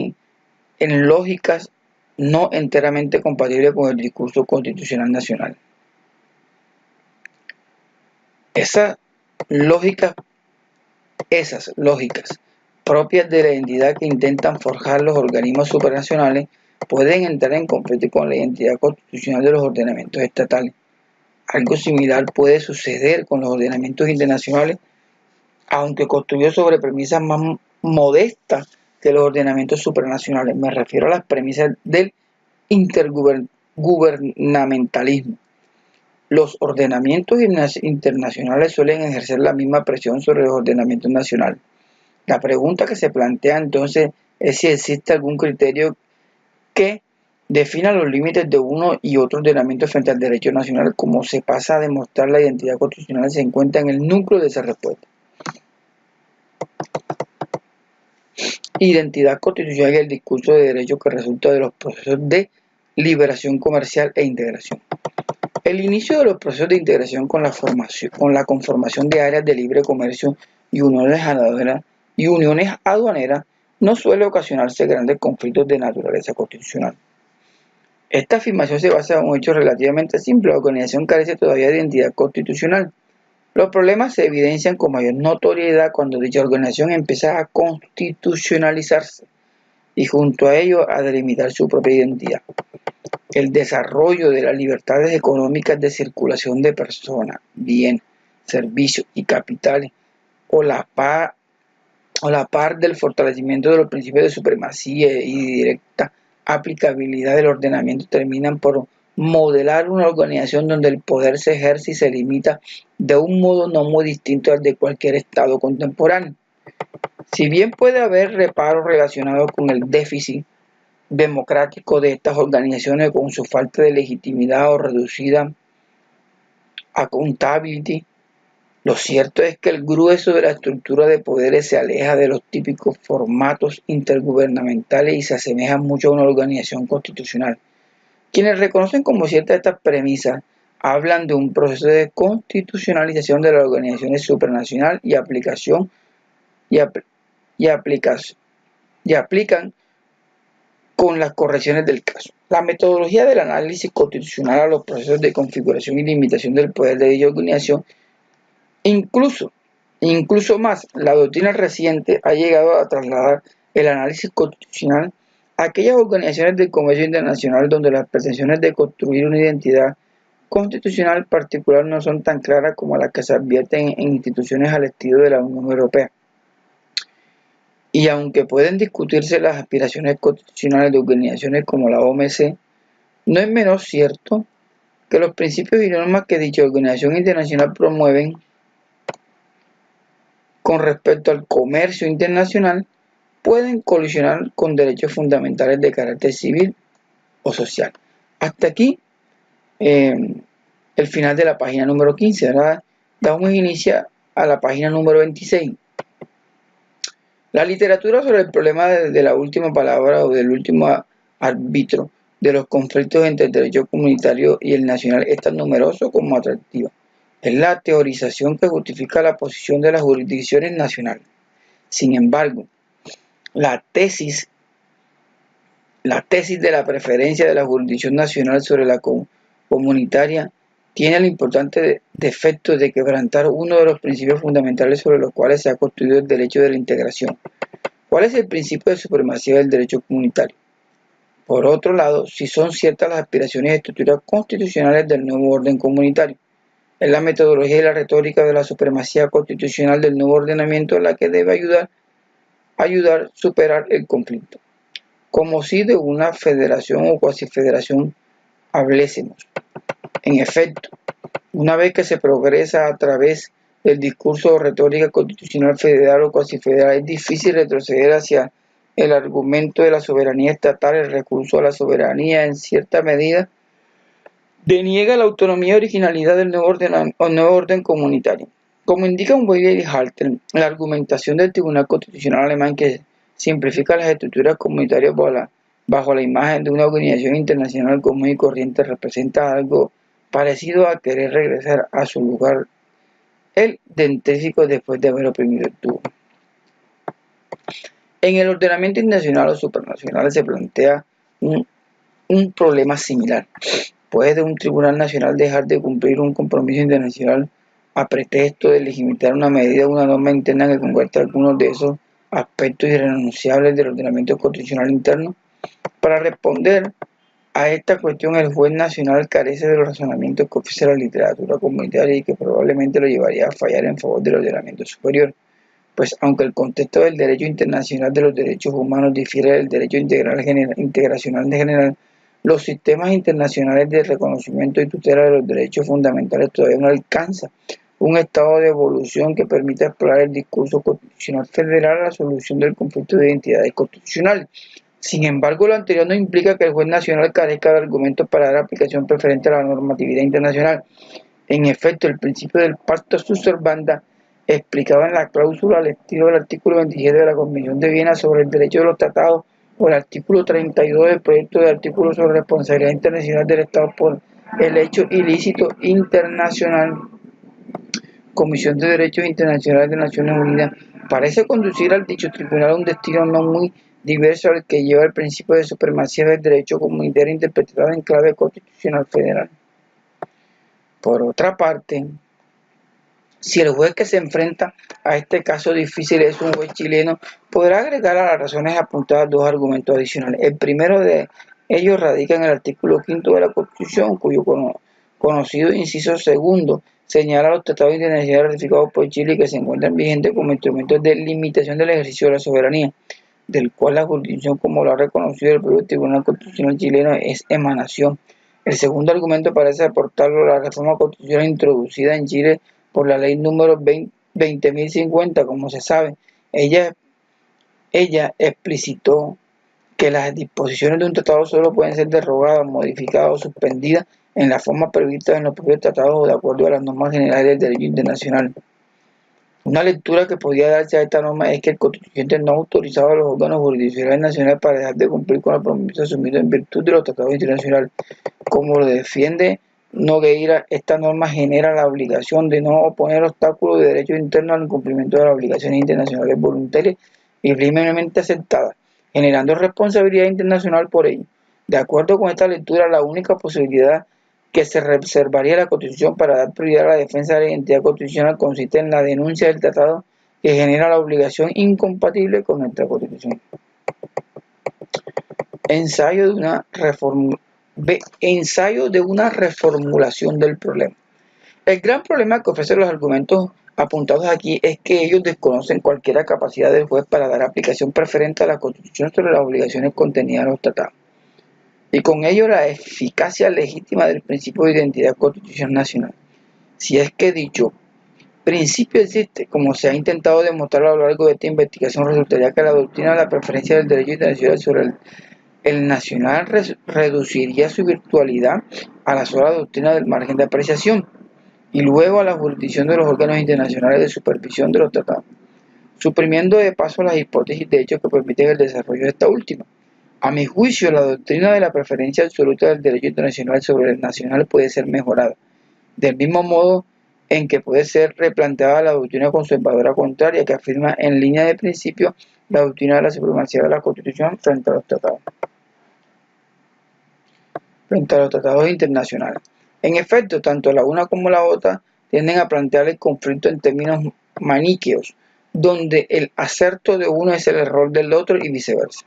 en lógicas no enteramente compatibles con el discurso constitucional nacional. Esas lógicas propias de la identidad que intentan forjar los organismos supranacionales pueden entrar en conflicto con la identidad constitucional de los ordenamientos estatales. Algo similar puede suceder con los ordenamientos internacionales, aunque construidos sobre premisas más modestas que los ordenamientos supranacionales. Me refiero a las premisas del intergubernamentalismo. Los ordenamientos internacionales suelen ejercer la misma presión sobre los ordenamientos nacionales. La pregunta que se plantea entonces es si existe algún criterio que defina los límites de uno y otro ordenamiento frente al derecho nacional. Como se pasa a demostrar la identidad constitucional, se encuentra en el núcleo de esa respuesta. Identidad constitucional y el discurso de derecho que resulta de los procesos de liberación comercial e integración. El inicio de los procesos de integración con la conformación de áreas de libre comercio y uniones aduaneras no suele ocasionarse grandes conflictos de naturaleza constitucional. Esta afirmación se basa en un hecho relativamente simple: la organización carece todavía de identidad constitucional. Los problemas se evidencian con mayor notoriedad cuando dicha organización empieza a constitucionalizarse y junto a ello a delimitar su propia identidad. El desarrollo de las libertades económicas de circulación de personas, bienes, servicios y capitales, o la par del fortalecimiento de los principios de supremacía y directa aplicabilidad del ordenamiento terminan por modelar una organización donde el poder se ejerce y se limita de un modo no muy distinto al de cualquier Estado contemporáneo. Si bien puede haber reparos relacionados con el déficit democrático de estas organizaciones con su falta de legitimidad o reducida accountability, lo cierto es que el grueso de la estructura de poderes se aleja de los típicos formatos intergubernamentales y se asemeja mucho a una organización constitucional. Quienes reconocen como ciertas estas premisas hablan de un proceso de constitucionalización de las organizaciones supranacional y aplicación y, y aplican con las correcciones del caso. La metodología del análisis constitucional a los procesos de configuración y limitación del poder de dicha organización, incluso más, la doctrina reciente ha llegado a trasladar el análisis constitucional a aquellas organizaciones del comercio internacional donde las pretensiones de construir una identidad constitucional particular no son tan claras como las que se advierten en instituciones al estilo de la Unión Europea. Y aunque pueden discutirse las aspiraciones constitucionales de organizaciones como la OMC, no es menos cierto que los principios y normas que dicha organización internacional promueven con respecto al comercio internacional pueden colisionar con derechos fundamentales de carácter civil o social. Hasta aquí el final de la página número 15. Ahora damos inicio a la página número 26. La literatura sobre el problema de la última palabra o del último árbitro de los conflictos entre el derecho comunitario y el nacional es tan numeroso como atractiva. Es la teorización que justifica la posición de las jurisdicciones nacionales. Sin embargo, la tesis de la preferencia de la jurisdicción nacional sobre la comunitaria tiene el importante defecto de quebrantar uno de los principios fundamentales sobre los cuales se ha construido el derecho de la integración. ¿Cuál es el principio de supremacía del derecho comunitario? Por otro lado, si son ciertas las aspiraciones y estructuras constitucionales del nuevo orden comunitario, es la metodología y la retórica de la supremacía constitucional del nuevo ordenamiento la que debe ayudar a superar el conflicto. Como si de una federación o cuasi federación hablésemos. En efecto, una vez que se progresa a través del discurso o retórica constitucional federal o cuasi federal, es difícil retroceder hacia el argumento de la soberanía estatal. El recurso a la soberanía en cierta medida deniega la autonomía y originalidad del nuevo orden comunitario. Como indica Weiler y Halter, la argumentación del Tribunal Constitucional alemán que simplifica las estructuras comunitarias bajo la imagen de una organización internacional común y corriente representa algo parecido a querer regresar a su lugar el dentífico después de haber oprimido el tubo. En el ordenamiento internacional o supranacional se plantea un problema similar. ¿Puede un tribunal nacional dejar de cumplir un compromiso internacional a pretexto de legitimar una medida o una norma interna que convierta algunos de esos aspectos irrenunciables del ordenamiento constitucional interno? Para responder a esta cuestión, el juez nacional carece de los razonamientos que ofrece la literatura comunitaria y que probablemente lo llevaría a fallar en favor del ordenamiento superior. Pues aunque el contexto del derecho internacional de los derechos humanos difiere del derecho integracional de general, los sistemas internacionales de reconocimiento y tutela de los derechos fundamentales todavía no alcanzan un estado de evolución que permita explorar el discurso constitucional federal a la solución del conflicto de identidades constitucionales. Sin embargo, lo anterior no implica que el juez nacional carezca de argumentos para dar aplicación preferente a la normatividad internacional. En efecto, el principio del pacta sunt servanda, explicado en la cláusula al estilo del artículo 27 de la Convención de Viena sobre el derecho de los tratados o el artículo 32 del proyecto de artículo sobre responsabilidad internacional del Estado por el hecho ilícito internacional, Comisión de Derechos Internacionales de Naciones Unidas, parece conducir al dicho tribunal a un destino no muy diverso al que lleva el principio de supremacía del derecho comunitario interpretado en clave constitucional federal. Por otra parte, si el juez que se enfrenta a este caso difícil es un juez chileno, podrá agregar a las razones apuntadas dos argumentos adicionales. El primero de ellos radica en el artículo 5 de la Constitución, cuyo conocido inciso segundo señala los tratados internacionales ratificados por Chile que se encuentran vigentes como instrumentos de limitación del ejercicio de la soberanía, del cual la jurisdicción, como lo ha reconocido el propio Tribunal Constitucional chileno, es emanación. El segundo argumento parece aportarlo a la reforma constitucional introducida en Chile por la ley número 20.050, como se sabe. Ella explicitó que las disposiciones de un tratado solo pueden ser derogadas, modificadas o suspendidas en la forma prevista en los propios tratados o de acuerdo a las normas generales del derecho internacional. Una lectura que podía darse a esta norma es que el constituyente no autorizaba a los órganos jurisdiccionales nacionales para dejar de cumplir con el compromiso asumido en virtud de los tratados internacionales. Como lo defiende Nogueira, esta norma genera la obligación de no oponer obstáculos de derecho interno al incumplimiento de las obligaciones internacionales voluntarias y firmemente aceptadas, generando responsabilidad internacional por ello. De acuerdo con esta lectura, la única posibilidad que se reservaría la Constitución para dar prioridad a la defensa de la identidad constitucional consiste en la denuncia del tratado que genera la obligación incompatible con nuestra Constitución. Ensayo de una reformulación del problema. El gran problema que ofrecen los argumentos apuntados aquí es que ellos desconocen cualquier capacidad del juez para dar aplicación preferente a la Constitución sobre las obligaciones contenidas en los tratados, y con ello la eficacia legítima del principio de identidad constitucional nacional. Si es que dicho principio existe, como se ha intentado demostrar a lo largo de esta investigación, resultaría que la doctrina de la preferencia del derecho internacional sobre el nacional reduciría su virtualidad a la sola doctrina del margen de apreciación y luego a la jurisdicción de los órganos internacionales de supervisión de los tratados, suprimiendo de paso las hipótesis de hecho que permiten el desarrollo de esta última. A mi juicio, la doctrina de la preferencia absoluta del derecho internacional sobre el nacional puede ser mejorada, del mismo modo en que puede ser replanteada la doctrina conservadora contraria que afirma en línea de principio la doctrina de la supremacía de la Constitución frente a los tratados internacionales. En efecto, tanto la una como la otra tienden a plantear el conflicto en términos maniqueos, donde el acerto de uno es el error del otro y viceversa.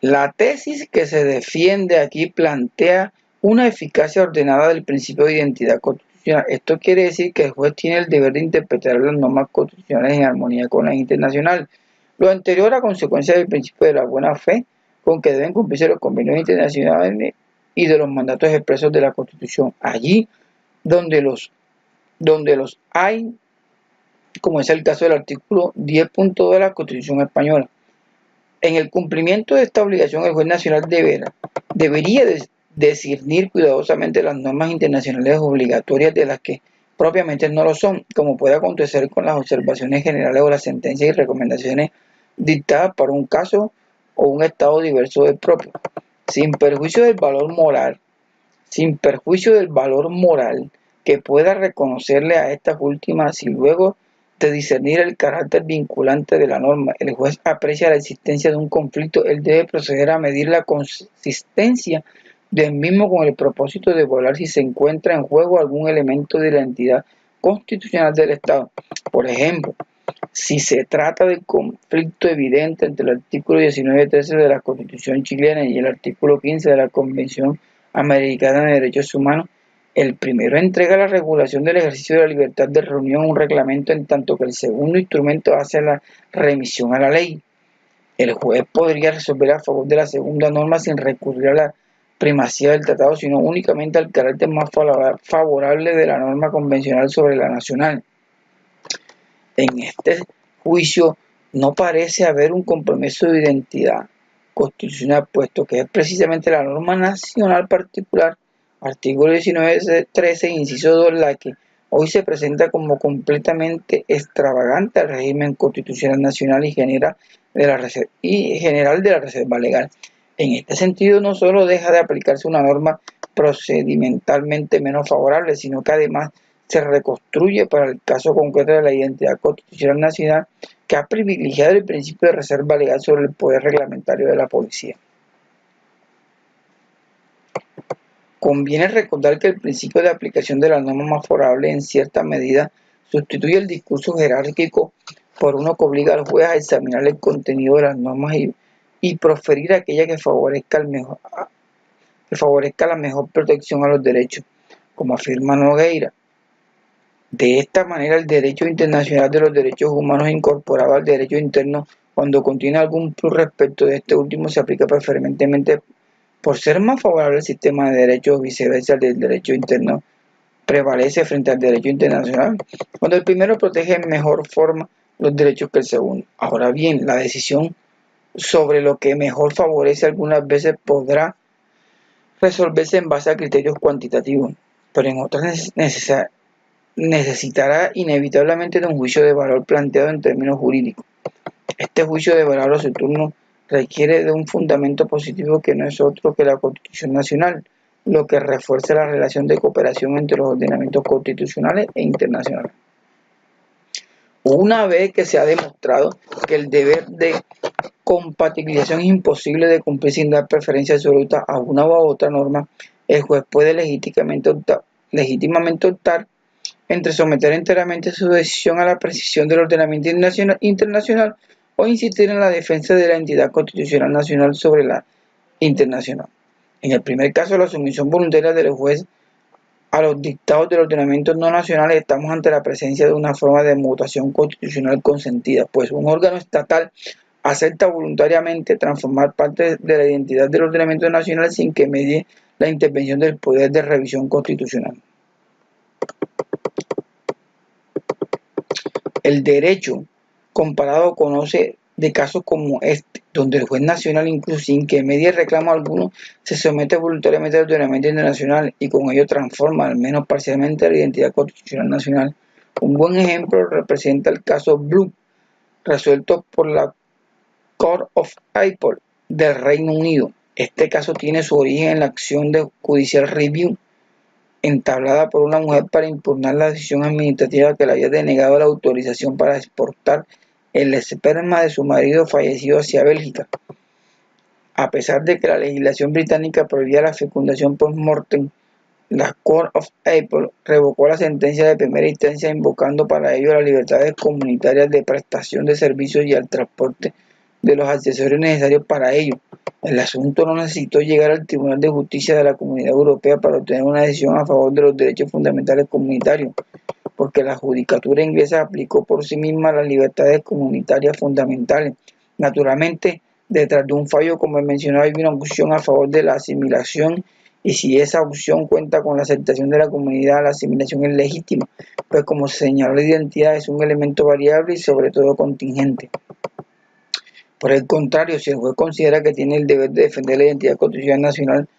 La tesis que se defiende aquí plantea una eficacia ordenada del principio de identidad constitucional. Esto quiere decir que el juez tiene el deber de interpretar las normas constitucionales en armonía con las internacionales. Lo anterior a consecuencia del principio de la buena fe, con que deben cumplirse los convenios internacionales y de los mandatos expresos de la Constitución. Allí donde los hay, como es el caso del artículo 10.2 de la Constitución española. En el cumplimiento de esta obligación, el juez nacional debería discernir cuidadosamente las normas internacionales obligatorias de las que propiamente no lo son, como puede acontecer con las observaciones generales o las sentencias y recomendaciones dictadas para un caso o un estado diverso del propio, sin perjuicio del valor moral que pueda reconocerle a estas últimas, y luego de discernir el carácter vinculante de la norma, el juez aprecia la existencia de un conflicto, él debe proceder a medir la consistencia del mismo con el propósito de evaluar si se encuentra en juego algún elemento de la entidad constitucional del Estado. Por ejemplo, si se trata de conflicto evidente entre el artículo 19.13 de la Constitución chilena y el artículo 15 de la Convención Americana de Derechos Humanos, el primero entrega la regulación del ejercicio de la libertad de reunión a un reglamento, en tanto que el segundo instrumento hace la remisión a la ley. El juez podría resolver a favor de la segunda norma sin recurrir a la primacía del tratado, sino únicamente al carácter más favorable de la norma convencional sobre la nacional. En este juicio no parece haber un compromiso de identidad constitucional, puesto que es precisamente la norma nacional particular, artículo 19.13, inciso 2, la que hoy se presenta como completamente extravagante al régimen constitucional nacional y general de la reserva legal. En este sentido, no solo deja de aplicarse una norma procedimentalmente menos favorable, sino que además se reconstruye para el caso concreto de la identidad constitucional nacional, que ha privilegiado el principio de reserva legal sobre el poder reglamentario de la policía. Conviene recordar que el principio de aplicación de la norma más favorable en cierta medida sustituye el discurso jerárquico por uno que obliga al juez a examinar el contenido de las normas y proferir aquella que favorezca la mejor protección a los derechos, como afirma Nogueira. De esta manera, el derecho internacional de los derechos humanos incorporado al derecho interno, cuando contiene algún plus respecto de este último, se aplica Por ser más favorable el sistema de derecho o viceversa, el del derecho interno prevalece frente al derecho internacional, cuando el primero protege en mejor forma los derechos que el segundo. Ahora bien, la decisión sobre lo que mejor favorece algunas veces podrá resolverse en base a criterios cuantitativos, pero en otras necesitará inevitablemente de un juicio de valor planteado en términos jurídicos. Este juicio de valor a su turno requiere de un fundamento positivo que no es otro que la Constitución Nacional, lo que refuerza la relación de cooperación entre los ordenamientos constitucionales e internacionales. Una vez que se ha demostrado que el deber de compatibilización es imposible de cumplir sin dar preferencia absoluta a una u otra norma, el juez puede legítimamente optar entre someter enteramente su decisión a la precisión del ordenamiento internacional o insistir en la defensa de la entidad constitucional nacional sobre la internacional. En el primer caso, la sumisión voluntaria del juez a los dictados del ordenamiento no nacional, estamos ante la presencia de una forma de mutación constitucional consentida, pues un órgano estatal acepta voluntariamente transformar parte de la identidad del ordenamiento nacional sin que medie la intervención del poder de revisión constitucional. El derecho comparado conoce de casos como este, donde el juez nacional, incluso sin que medie reclamo alguno, se somete voluntariamente al ordenamiento internacional y con ello transforma, al menos parcialmente, la identidad constitucional nacional. Un buen ejemplo representa el caso Blue, resuelto por la Court of Appeal del Reino Unido. Este caso tiene su origen en la acción de Judicial Review entablada por una mujer para impugnar la decisión administrativa que le había denegado la autorización para exportar el esperma de su marido fallecido hacia Bélgica. A pesar de que la legislación británica prohibía la fecundación post-mortem, la Court of Appeal revocó la sentencia de primera instancia invocando para ello las libertades comunitarias de prestación de servicios y al transporte de los accesorios necesarios para ello. El asunto no necesitó llegar al Tribunal de Justicia de la Comunidad Europea para obtener una decisión a favor de los derechos fundamentales comunitarios, porque la judicatura inglesa aplicó por sí misma las libertades comunitarias fundamentales. Naturalmente, detrás de un fallo como el mencionado hay una opción a favor de la asimilación, y si esa opción cuenta con la aceptación de la comunidad, la asimilación es legítima, pues como se señaló, la identidad es un elemento variable y sobre todo contingente. Por el contrario, si el juez considera que tiene el deber de defender la identidad constitucional nacional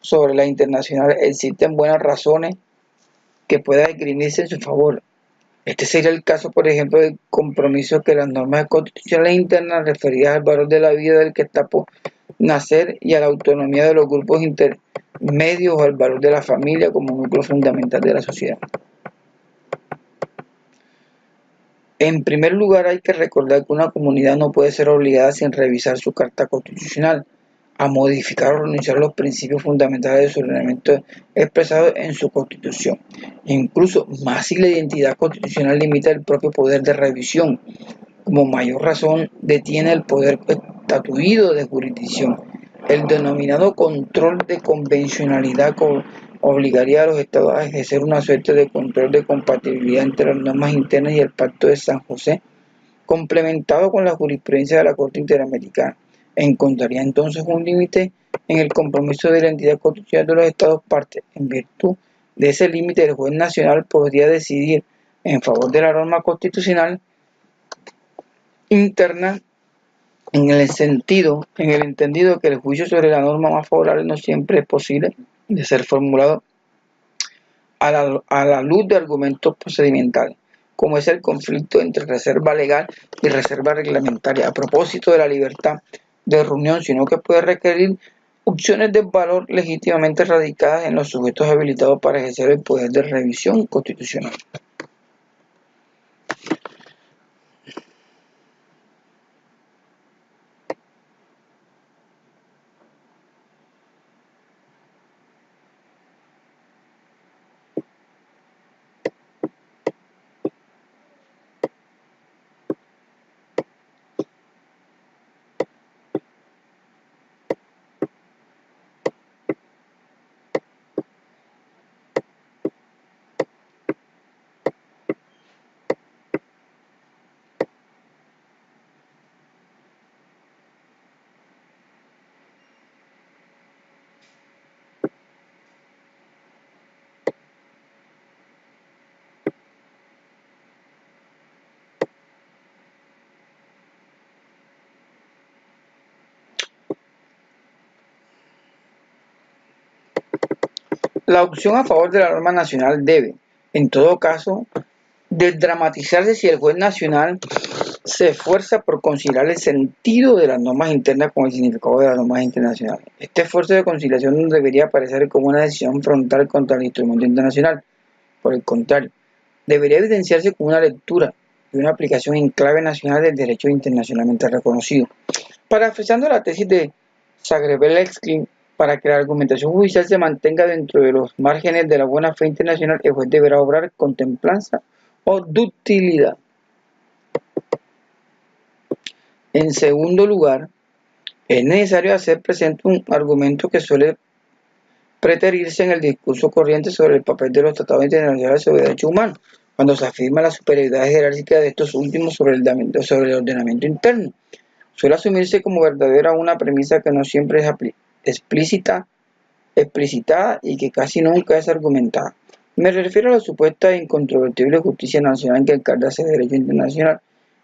sobre la internacional, existen buenas razones que puedan esgrimirse en su favor. Este sería el caso, por ejemplo, del compromiso que las normas constitucionales internas referidas al valor de la vida del que está por nacer y a la autonomía de los grupos intermedios o al valor de la familia como núcleo fundamental de la sociedad. En primer lugar, hay que recordar que una comunidad no puede ser obligada sin revisar su carta constitucional a modificar o renunciar a los principios fundamentales de su ordenamiento expresados en su constitución. Incluso más si la identidad constitucional limita el propio poder de revisión, como mayor razón detiene el poder estatuido de jurisdicción. El denominado control de convencionalidad obligaría a los estados a ejercer una suerte de control de compatibilidad entre las normas internas y el Pacto de San José, complementado con la jurisprudencia de la Corte Interamericana. Encontraría entonces un límite en el compromiso de la entidad constitucional de los estados partes. En virtud de ese límite, el juez nacional podría decidir en favor de la norma constitucional interna en el entendido que el juicio sobre la norma más favorable no siempre es posible de ser formulado a la luz de argumentos procedimentales, como es el conflicto entre reserva legal y reserva reglamentaria a propósito de la libertad de reunión, sino que puede requerir opciones de valor legítimamente radicadas en los sujetos habilitados para ejercer el poder de revisión constitucional. La opción a favor de la norma nacional debe, en todo caso, desdramatizarse si el juez nacional se esfuerza por conciliar el sentido de las normas internas con el significado de las normas internacionales. Este esfuerzo de conciliación no debería aparecer como una decisión frontal contra el instrumento internacional. Por el contrario, debería evidenciarse como una lectura y una aplicación en clave nacional del derecho internacionalmente reconocido. Parafraseando la tesis de Zagreb-Lexkin, para que la argumentación judicial se mantenga dentro de los márgenes de la buena fe internacional, el juez deberá obrar con templanza o ductilidad. En segundo lugar, es necesario hacer presente un argumento que suele preterirse en el discurso corriente sobre el papel de los tratados internacionales sobre derechos humanos, cuando se afirma la superioridad jerárquica de estos últimos sobre el ordenamiento interno. Suele asumirse como verdadera una premisa que no siempre es explícitada y que casi nunca es argumentada. Me refiero a la supuesta e incontrovertible justicia nacional que encarga ese derecho internacional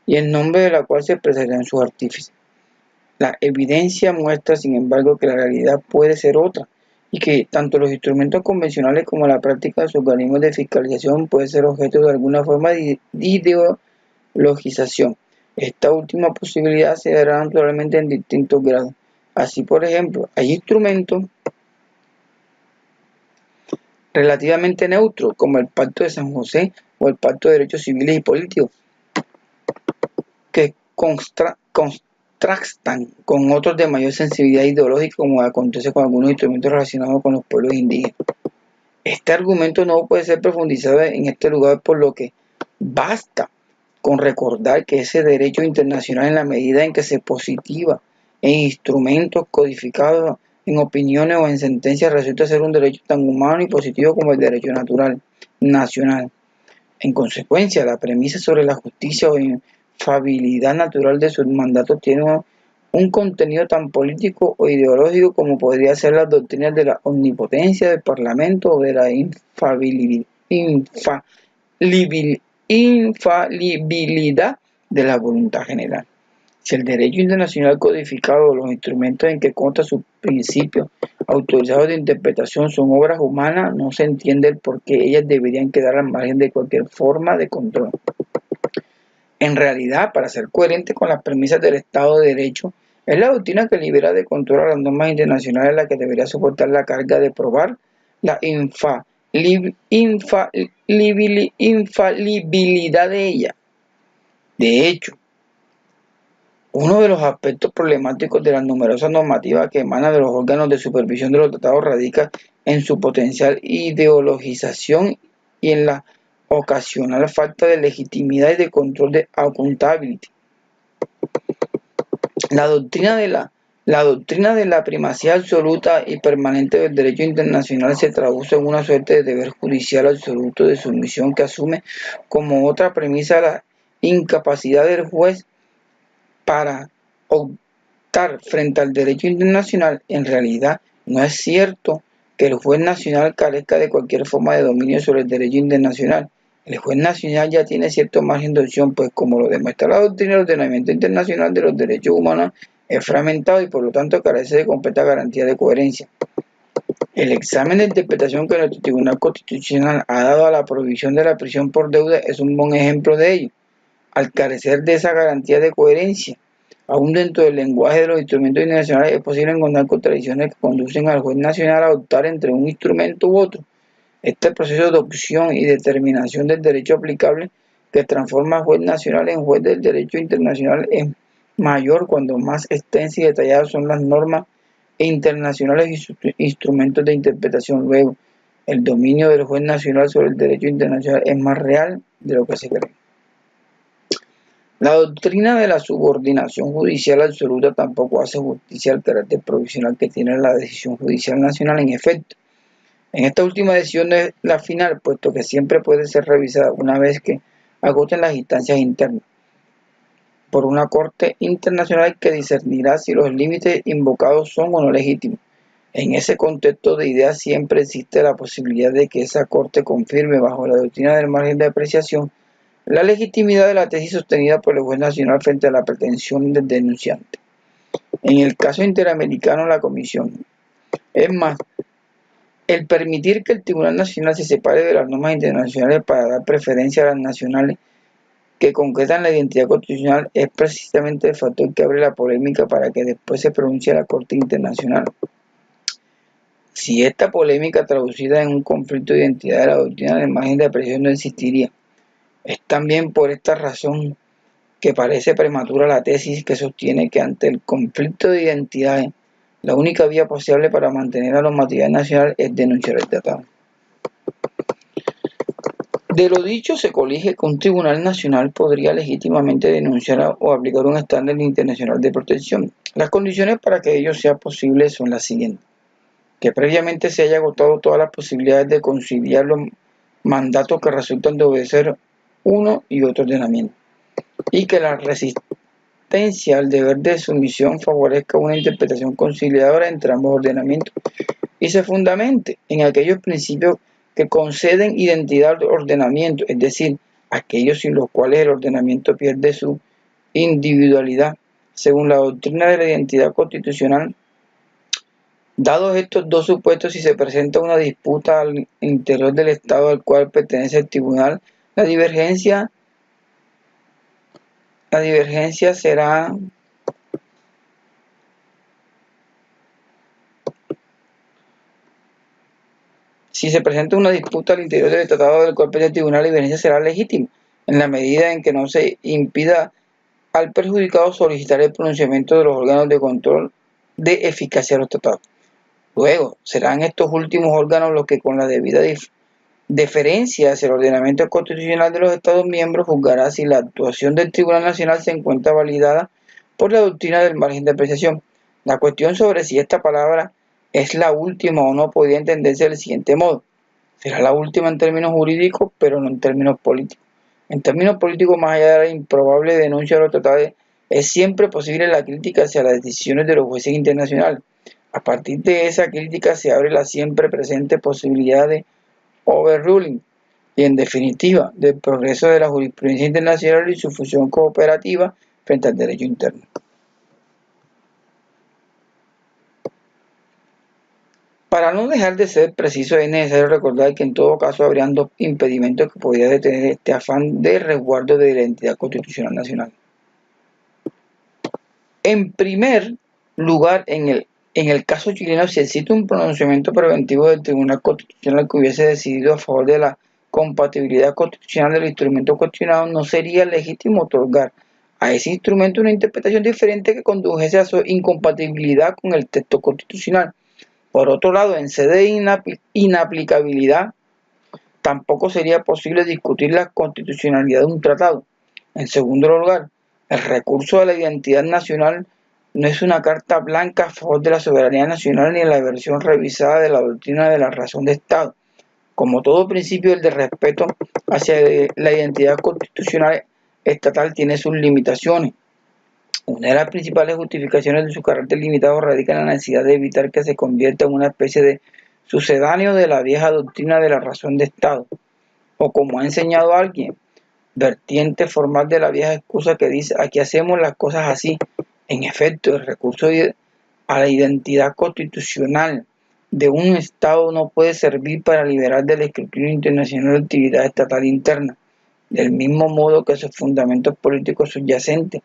y en nombre de la cual se expresarían sus artífices. La evidencia muestra, sin embargo, que la realidad puede ser otra y que tanto los instrumentos convencionales como la práctica de sus organismos de fiscalización puede ser objeto de alguna forma de ideologización. Esta última posibilidad se dará probablemente en distintos grados. Así, por ejemplo, hay instrumentos relativamente neutros, como el Pacto de San José o el Pacto de Derechos Civiles y Políticos, que contrastan con otros de mayor sensibilidad ideológica, como acontece con algunos instrumentos relacionados con los pueblos indígenas. Este argumento no puede ser profundizado en este lugar, por lo que basta con recordar que ese derecho internacional, en la medida en que se positiva en instrumentos codificados en opiniones o en sentencias, resulta ser un derecho tan humano y positivo como el derecho nacional. En consecuencia, la premisa sobre la justicia o infalibilidad natural de sus mandatos tiene un contenido tan político o ideológico como podría ser las doctrinas de la omnipotencia del Parlamento o de la infalibilidad de la voluntad general. Si el derecho internacional codificado o los instrumentos en que consta sus principios autorizados de interpretación son obras humanas, no se entiende el por qué ellas deberían quedar al margen de cualquier forma de control. En realidad, para ser coherente con las premisas del Estado de Derecho, es la doctrina que libera de control a las normas internacionales la que debería soportar la carga de probar la infalibilidad de ella. De hecho, uno de los aspectos problemáticos de las numerosas normativas que emanan de los órganos de supervisión de los tratados radica en su potencial ideologización y en la ocasional falta de legitimidad y de control de accountability. La doctrina de la primacía absoluta y permanente del derecho internacional se traduce en una suerte de deber judicial absoluto de sumisión que asume como otra premisa la incapacidad del juez para optar frente al derecho internacional. En realidad, no es cierto que el juez nacional carezca de cualquier forma de dominio sobre el derecho internacional. El juez nacional ya tiene cierto margen de opción, pues como lo demuestra la doctrina, el ordenamiento internacional de los derechos humanos es fragmentado y por lo tanto carece de completa garantía de coherencia. El examen de interpretación que nuestro Tribunal Constitucional ha dado a la prohibición de la prisión por deuda es un buen ejemplo de ello. Al carecer de esa garantía de coherencia, aún dentro del lenguaje de los instrumentos internacionales es posible encontrar contradicciones que conducen al juez nacional a optar entre un instrumento u otro. Este proceso de opción y determinación del derecho aplicable que transforma al juez nacional en juez del derecho internacional es mayor cuando más extensas y detalladas son las normas internacionales y instrumentos de interpretación. Luego, el dominio del juez nacional sobre el derecho internacional es más real de lo que se cree. La doctrina de la subordinación judicial absoluta tampoco hace justicia al carácter provisional que tiene la decisión judicial nacional. En efecto, en esta última decisión es la final, puesto que siempre puede ser revisada una vez que agoten las instancias internas por una corte internacional que discernirá si los límites invocados son o no legítimos. En ese contexto de ideas siempre existe la posibilidad de que esa corte confirme bajo la doctrina del margen de apreciación la legitimidad de la tesis sostenida por el juez nacional frente a la pretensión del denunciante. En el caso interamericano, la comisión. Es más, El permitir que el Tribunal Nacional se separe de las normas internacionales para dar preferencia a las nacionales que concretan la identidad constitucional es precisamente el factor que abre la polémica para que después se pronuncie la Corte Internacional. Si esta polémica traducida en un conflicto de identidad de la doctrina del margen de apreciación no existiría. Es también por esta razón que parece prematura la tesis que sostiene que ante el conflicto de identidades, la única vía posible para mantener la normatividad nacional es denunciar el tratado. De lo dicho se colige que un tribunal nacional podría legítimamente denunciar o aplicar un estándar internacional de protección. Las condiciones para que ello sea posible son las siguientes: que previamente se haya agotado todas las posibilidades de conciliar los mandatos que resultan de obedecer uno y otro ordenamiento, y que la resistencia al deber de sumisión favorezca una interpretación conciliadora entre ambos ordenamientos y se fundamente en aquellos principios que conceden identidad al ordenamiento, es decir, aquellos sin los cuales el ordenamiento pierde su individualidad. Según la doctrina de la identidad constitucional, dados estos dos supuestos, si se presenta una disputa al interior del Estado al cual pertenece el tribunal, la divergencia será si se presenta una disputa al interior del tratado del cual pertenece el tribunal, la divergencia será legítima, en la medida en que no se impida al perjudicado solicitar el pronunciamiento de los órganos de control de eficacia de los tratados. Luego, serán estos últimos órganos los que con la debida deferencia hacia el ordenamiento constitucional de los Estados miembros juzgará si la actuación del Tribunal Nacional se encuentra validada por la doctrina del margen de apreciación. La cuestión sobre si esta palabra es la última o no podría entenderse del siguiente modo: será la última en términos jurídicos, pero no en términos políticos. En términos políticos, más allá de la improbable denuncia de los tratados, es siempre posible la crítica hacia las decisiones de los jueces internacionales. A partir de esa crítica se abre la siempre presente posibilidad de overruling y, en definitiva, del progreso de la jurisprudencia internacional y su función cooperativa frente al derecho interno. Para no dejar de ser preciso, es necesario recordar que en todo caso habrían dos impedimentos que podrían detener este afán de resguardo de la identidad constitucional nacional. En primer lugar, en el caso chileno, si existe un pronunciamiento preventivo del Tribunal Constitucional que hubiese decidido a favor de la compatibilidad constitucional del instrumento cuestionado, no sería legítimo otorgar a ese instrumento una interpretación diferente que condujese a su incompatibilidad con el texto constitucional. Por otro lado, en sede de inaplicabilidad, tampoco sería posible discutir la constitucionalidad de un tratado. En segundo lugar, el recurso a la identidad nacional no es una carta blanca a favor de la soberanía nacional ni en la versión revisada de la doctrina de la razón de Estado. Como todo principio, el de respeto hacia la identidad constitucional estatal tiene sus limitaciones. Una de las principales justificaciones de su carácter limitado radica en la necesidad de evitar que se convierta en una especie de sucedáneo de la vieja doctrina de la razón de Estado, o como ha enseñado alguien, vertiente formal de la vieja excusa que dice: aquí hacemos las cosas así. En efecto, el recurso a la identidad constitucional de un Estado no puede servir para liberar del escrutinio internacional la actividad estatal interna, del mismo modo que sus fundamentos políticos subyacentes.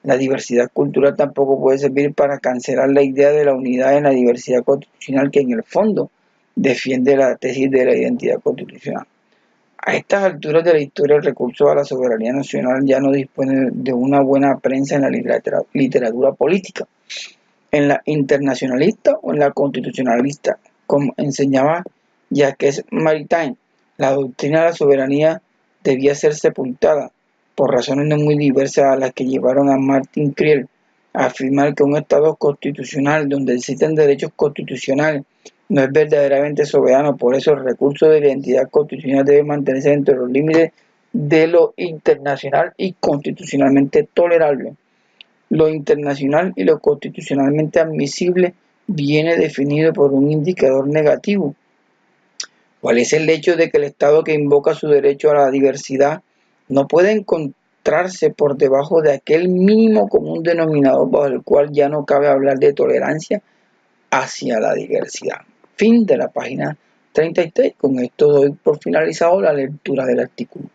La diversidad cultural tampoco puede servir para cancelar la idea de la unidad en la diversidad constitucional que en el fondo defiende la tesis de la identidad constitucional. A estas alturas de la historia, el recurso a la soberanía nacional ya no dispone de una buena prensa en la literatura política, en la internacionalista o en la constitucionalista. Como enseñaba Jacques Maritain, la doctrina de la soberanía debía ser sepultada por razones no muy diversas a las que llevaron a Martin Kriel a afirmar que un Estado constitucional donde existen derechos constitucionales no es verdaderamente soberano. Por eso el recurso de la identidad constitucional debe mantenerse dentro de los límites de lo internacional y constitucionalmente tolerable. Lo internacional y lo constitucionalmente admisible viene definido por un indicador negativo. ¿Cuál es el hecho de que el Estado que invoca su derecho a la diversidad no puede encontrarse por debajo de aquel mínimo común denominador bajo el cual ya no cabe hablar de tolerancia hacia la diversidad? Fin de la página 33. Con esto doy por finalizado la lectura del artículo.